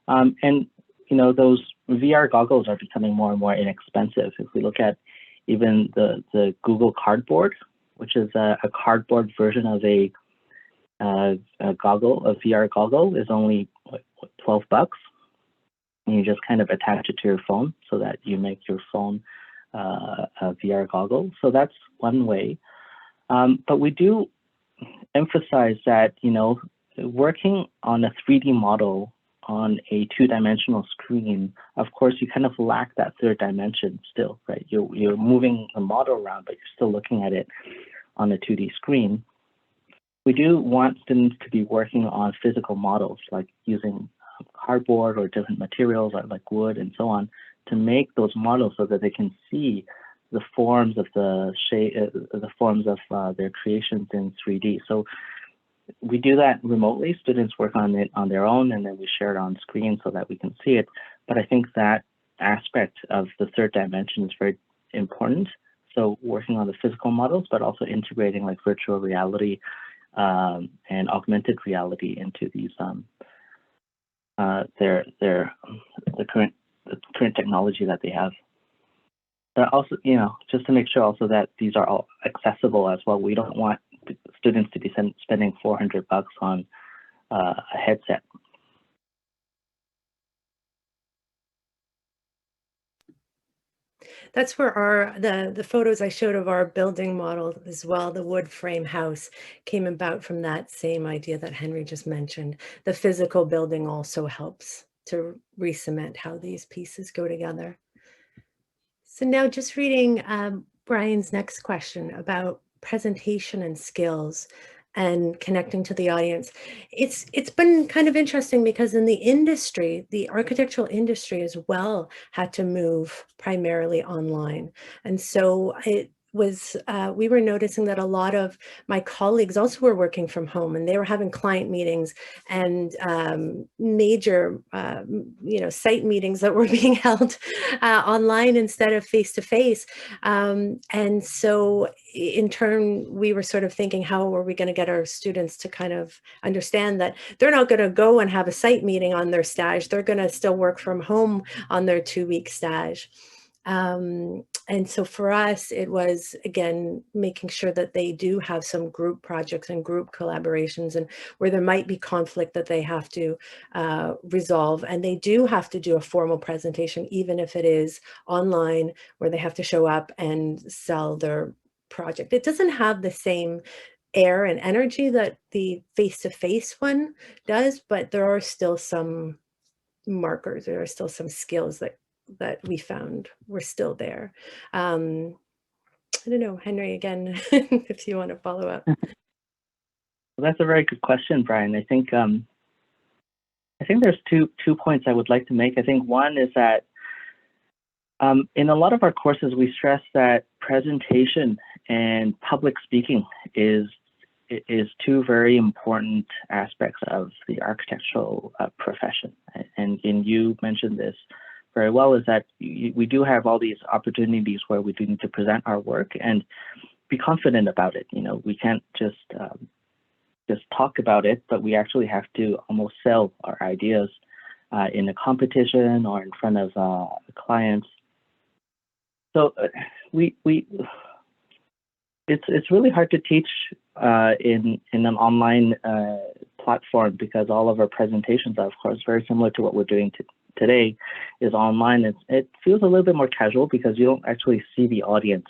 Speaker 4: And those VR goggles are becoming more and more inexpensive. If we look at even the Google Cardboard, which is a cardboard version of a VR goggle, is only $12. And you just kind of attach it to your phone so that you make your phone a VR goggle. So that's one way. But we do emphasize that, working on a 3D model on a two-dimensional screen, of course, you kind of lack that third dimension still, right? You're moving the model around, but you're still looking at it on a 2D screen. We do want students to be working on physical models, like using cardboard or different materials like wood and so on, to make those models so that they can see the forms of their creations in 3D. So we do that remotely. Students work on it on their own, and then we share it on screen so that we can see it. But I think that aspect of the third dimension is very important. So working on the physical models, but also integrating like virtual reality and augmented reality into these the current technology that they have. But also, just to make sure also that these are all accessible as well. We don't want students to be spending $400 on a headset.
Speaker 2: That's where the photos I showed of our building model as well, the wood frame house, came about from that same idea that Henry just mentioned. The physical building also helps to re-cement how these pieces go together. So now just reading Brian's next question about presentation and skills and connecting to the audience. It's been kind of interesting because in the industry, the architectural industry as well had to move primarily online. And so it was, we were noticing that a lot of my colleagues also were working from home, and they were having client meetings and major, site meetings that were being held online instead of face-to-face. And so in turn, we were sort of thinking, how are we going to get our students to kind of understand that they're not going to go and have a site meeting on their stage. They're going to still work from home on their 2-week stage. And so for us, it was, again, making sure that they do have some group projects and group collaborations, and where there might be conflict that they have to resolve. And they do have to do a formal presentation, even if it is online, where they have to show up and sell their project. It doesn't have the same air and energy that the face-to-face one does, but there are still some markers, there are still some skills that we found were still there. I don't know, Henry, again, if you want to follow up.
Speaker 4: Well, that's a very good question, Brian. I think there's two points I would like to make. I think one is that in a lot of our courses, we stress that presentation and public speaking is two very important aspects of the architectural profession. And you mentioned this very well, is that we do have all these opportunities where we do need to present our work and be confident about it. You know, we can't just talk about it, but we actually have to almost sell our ideas in a competition or in front of clients. So it's really hard to teach in an online platform, because all of our presentations are, of course, very similar to what we're doing today, is online. It feels a little bit more casual because you don't actually see the audience.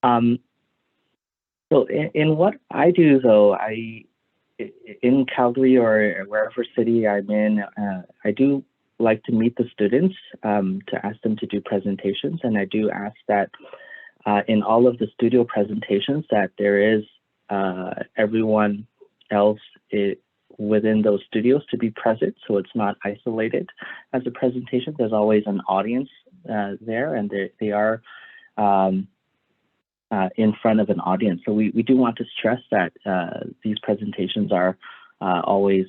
Speaker 4: So in what I do, though, in Calgary or wherever city I'm in, I do like to meet the students to ask them to do presentations, and I do ask that in all of the studio presentations that there is everyone else within those studios to be present, so it's not isolated as a presentation. There's always an audience there, and they are in front of an audience. So we do want to stress that these presentations are always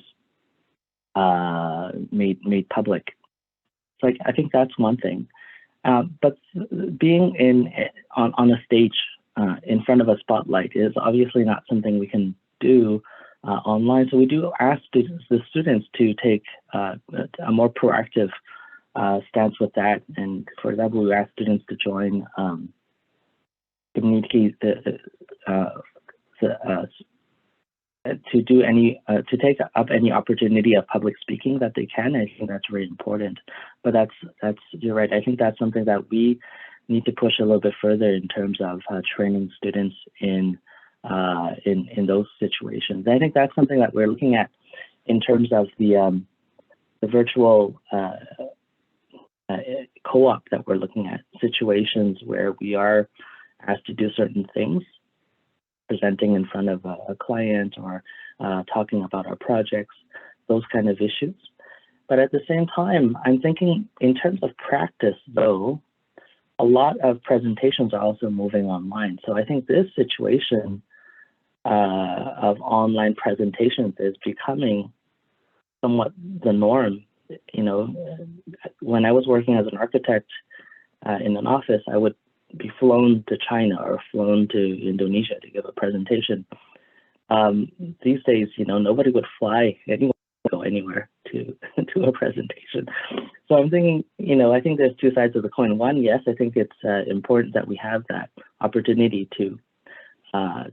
Speaker 4: made public. So I think that's one thing. But being on a stage in front of a spotlight is obviously not something we can do online. So we do ask the students to take a more proactive stance with that. And for example, we ask students to join community to take up any opportunity of public speaking that they can. I think that's very important. But that's you're right. I think that's something that we need to push a little bit further in terms of training students in those situations. I think that's something that we're looking at in terms of the virtual co-op that we're looking at, situations where we are asked to do certain things, presenting in front of a client or talking about our projects, those kind of issues. But at the same time, I'm thinking in terms of practice, though, a lot of presentations are also moving online. So I think this situation of online presentations is becoming somewhat the norm. You know, when I was working as an architect in an office, I would be flown to China or flown to Indonesia to give a presentation. These days, you know, nobody would fly go anywhere to a presentation. So I'm thinking, you know, I think there's two sides of the coin. One, yes, I think it's important that we have that opportunity to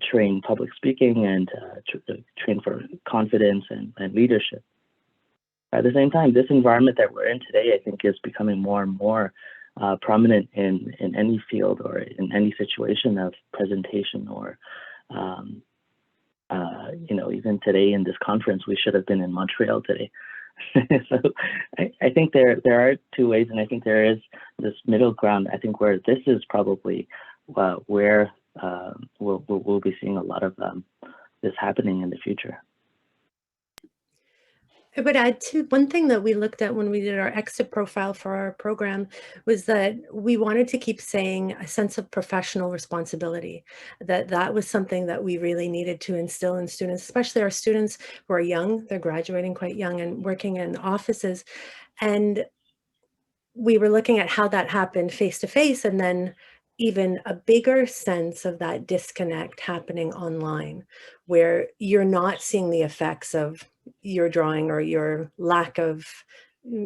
Speaker 4: train public speaking and train for confidence and leadership. At the same time, this environment that we're in today, I think, is becoming more and more prominent in any field or in any situation of presentation or, you know, even today in this conference, we should have been in Montreal today. So I think there are two ways, and I think there is this middle ground, I think, where this is probably where we'll be seeing a lot of this happening in the future.
Speaker 2: I would add to one thing that we looked at when we did our exit profile for our program was that we wanted to keep saying a sense of professional responsibility, that was something that we really needed to instill in students, especially our students who are young, they're graduating quite young and working in offices. And we were looking at how that happened face to face, and then even a bigger sense of that disconnect happening online, where you're not seeing the effects of your drawing or your lack of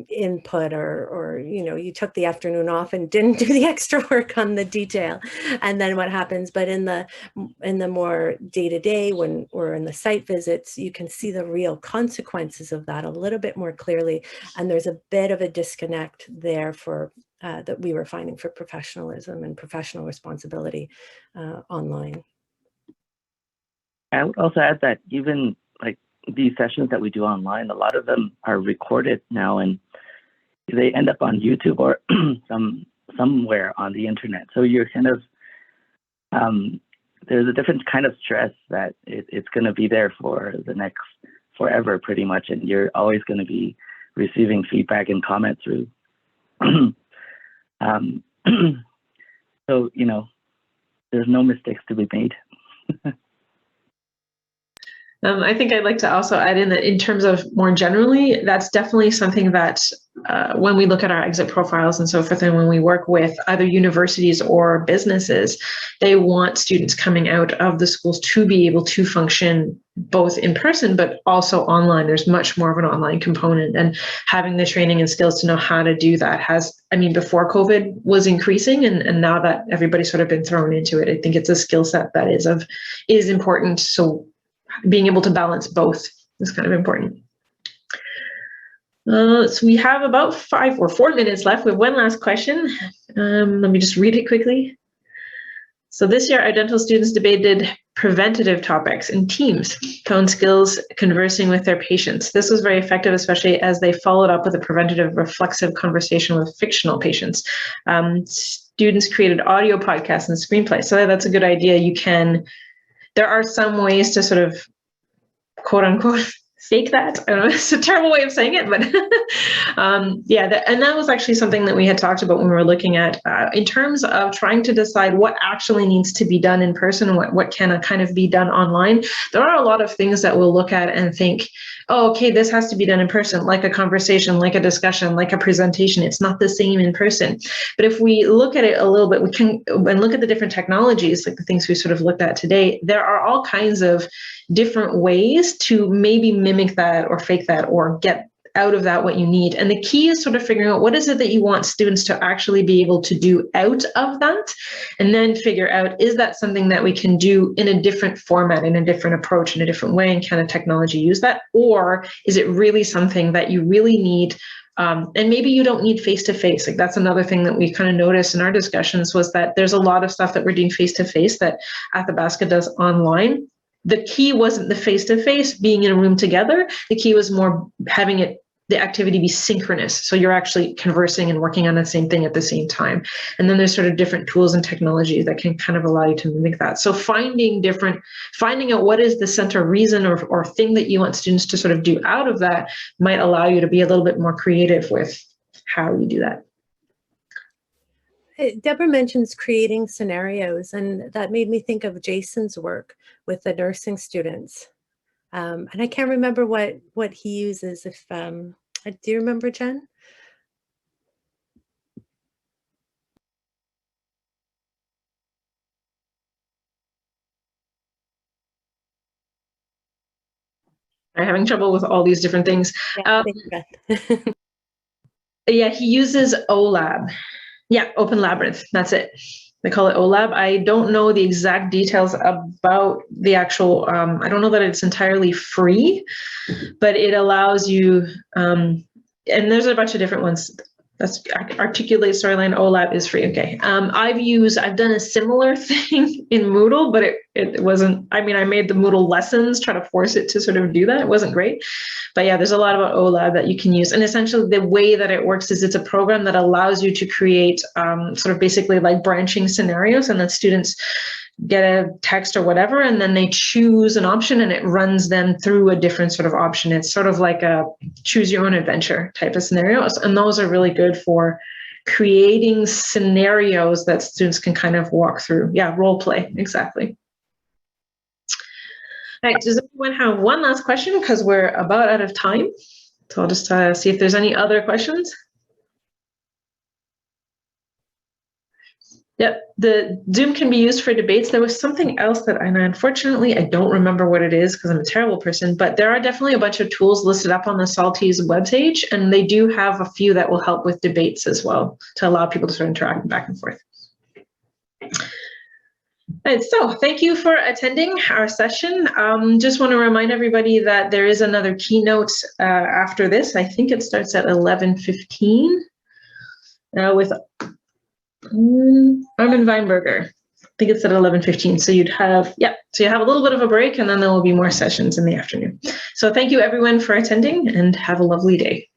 Speaker 2: input, or you took the afternoon off and didn't do the extra work on the detail, and then what happens. But in the more day-to-day, when we're in the site visits, you can see the real consequences of that a little bit more clearly, and there's a bit of a disconnect there for that we were finding for professionalism and professional responsibility online.
Speaker 4: I would also add that even like these sessions that we do online, a lot of them are recorded now, and they end up on YouTube or somewhere on the internet. So you're kind of, there's a different kind of stress that it's going to be there for the next forever, pretty much, and you're always going to be receiving feedback and comment through. So, there's no mistakes to be made.
Speaker 1: I think I'd like to also add in that in terms of more generally, that's definitely something that when we look at our exit profiles and so forth, and when we work with either universities or businesses, they want students coming out of the schools to be able to function both in person, but also online. There's much more of an online component, and having the training and skills to know how to do that before COVID was increasing, and now that everybody's sort of been thrown into it, I think it's a skill set that is important. So being able to balance both is kind of important. So we have about 5 or 4 minutes left. We have one last question. Let me just read it quickly. So this year, our dental students debated preventative topics in teams, phone skills, conversing with their patients. This was very effective, especially as they followed up with a preventative reflexive conversation with fictional patients. Students created audio podcasts and screenplays. So that's a good idea. There are some ways to sort of quote unquote fake that. I don't know, it's a terrible way of saying it, but and that was actually something that we had talked about when we were looking at in terms of trying to decide what actually needs to be done in person and what can kind of be done online. There are a lot of things that we'll look at and think, oh, okay, this has to be done in person, like a conversation, like a discussion, like a presentation. It's not the same in person. But if we look at it a little bit, we can and look at the different technologies, like the things we sort of looked at today. There are all kinds of different ways to maybe mimic that or fake that or get out of that what you need. And the key is sort of figuring out what is it that you want students to actually be able to do out of that, and then figure out, is that something that we can do in a different format, in a different approach, in a different way, and can a technology use that? Or is it really something that you really need? And maybe you don't need face-to-face. Like that's another thing that we kind of noticed in our discussions, was that there's a lot of stuff that we're doing face-to-face that Athabasca does online. The key wasn't the face-to-face being in a room together. The key was more having the activity be synchronous. So you're actually conversing and working on the same thing at the same time. And then there's sort of different tools and technologies that can kind of allow you to mimic that. So finding out what is the center reason or thing that you want students to sort of do out of that might allow you to be a little bit more creative with how you do that.
Speaker 2: Deborah mentions creating scenarios, and that made me think of Jason's work with the nursing students. And I can't remember what he uses. If do you remember, Jen?
Speaker 1: I'm having trouble with all these different things. Yeah, he uses OLAB. Yeah, Open Labyrinth, that's it. They call it OLAB. I don't know the exact details about the actual, I don't know that it's entirely free, but it allows you, and there's a bunch of different ones. That's Articulate Storyline OLAB is free. Okay. I've done a similar thing in Moodle, but it wasn't, I made the Moodle lessons, try to force it to sort of do that. It wasn't great. But yeah, there's a lot about OLAB that you can use. And essentially the way that it works is it's a program that allows you to create sort of basically like branching scenarios, and then students get a text or whatever, and then they choose an option and it runs them through a different sort of option. It's sort of like a choose your own adventure type of scenarios. And those are really good for creating scenarios that students can kind of walk through. Yeah, role play, exactly. All right, does anyone have one last question? Because we're about out of time. So I'll just see if there's any other questions. Yep, the Zoom can be used for debates. There was something else that, and unfortunately, I don't remember what it is because I'm a terrible person, but there are definitely a bunch of tools listed up on the Salties webpage, and they do have a few that will help with debates as well to allow people to sort of interact back and forth. And so thank you for attending our session. Just want to remind everybody that there is another keynote after this. I think it starts at 11:15 with Armin Weinberger. I think it's at 11:15. So you'd have, so you have a little bit of a break, and then there will be more sessions in the afternoon. So thank you everyone for attending, and have a lovely day.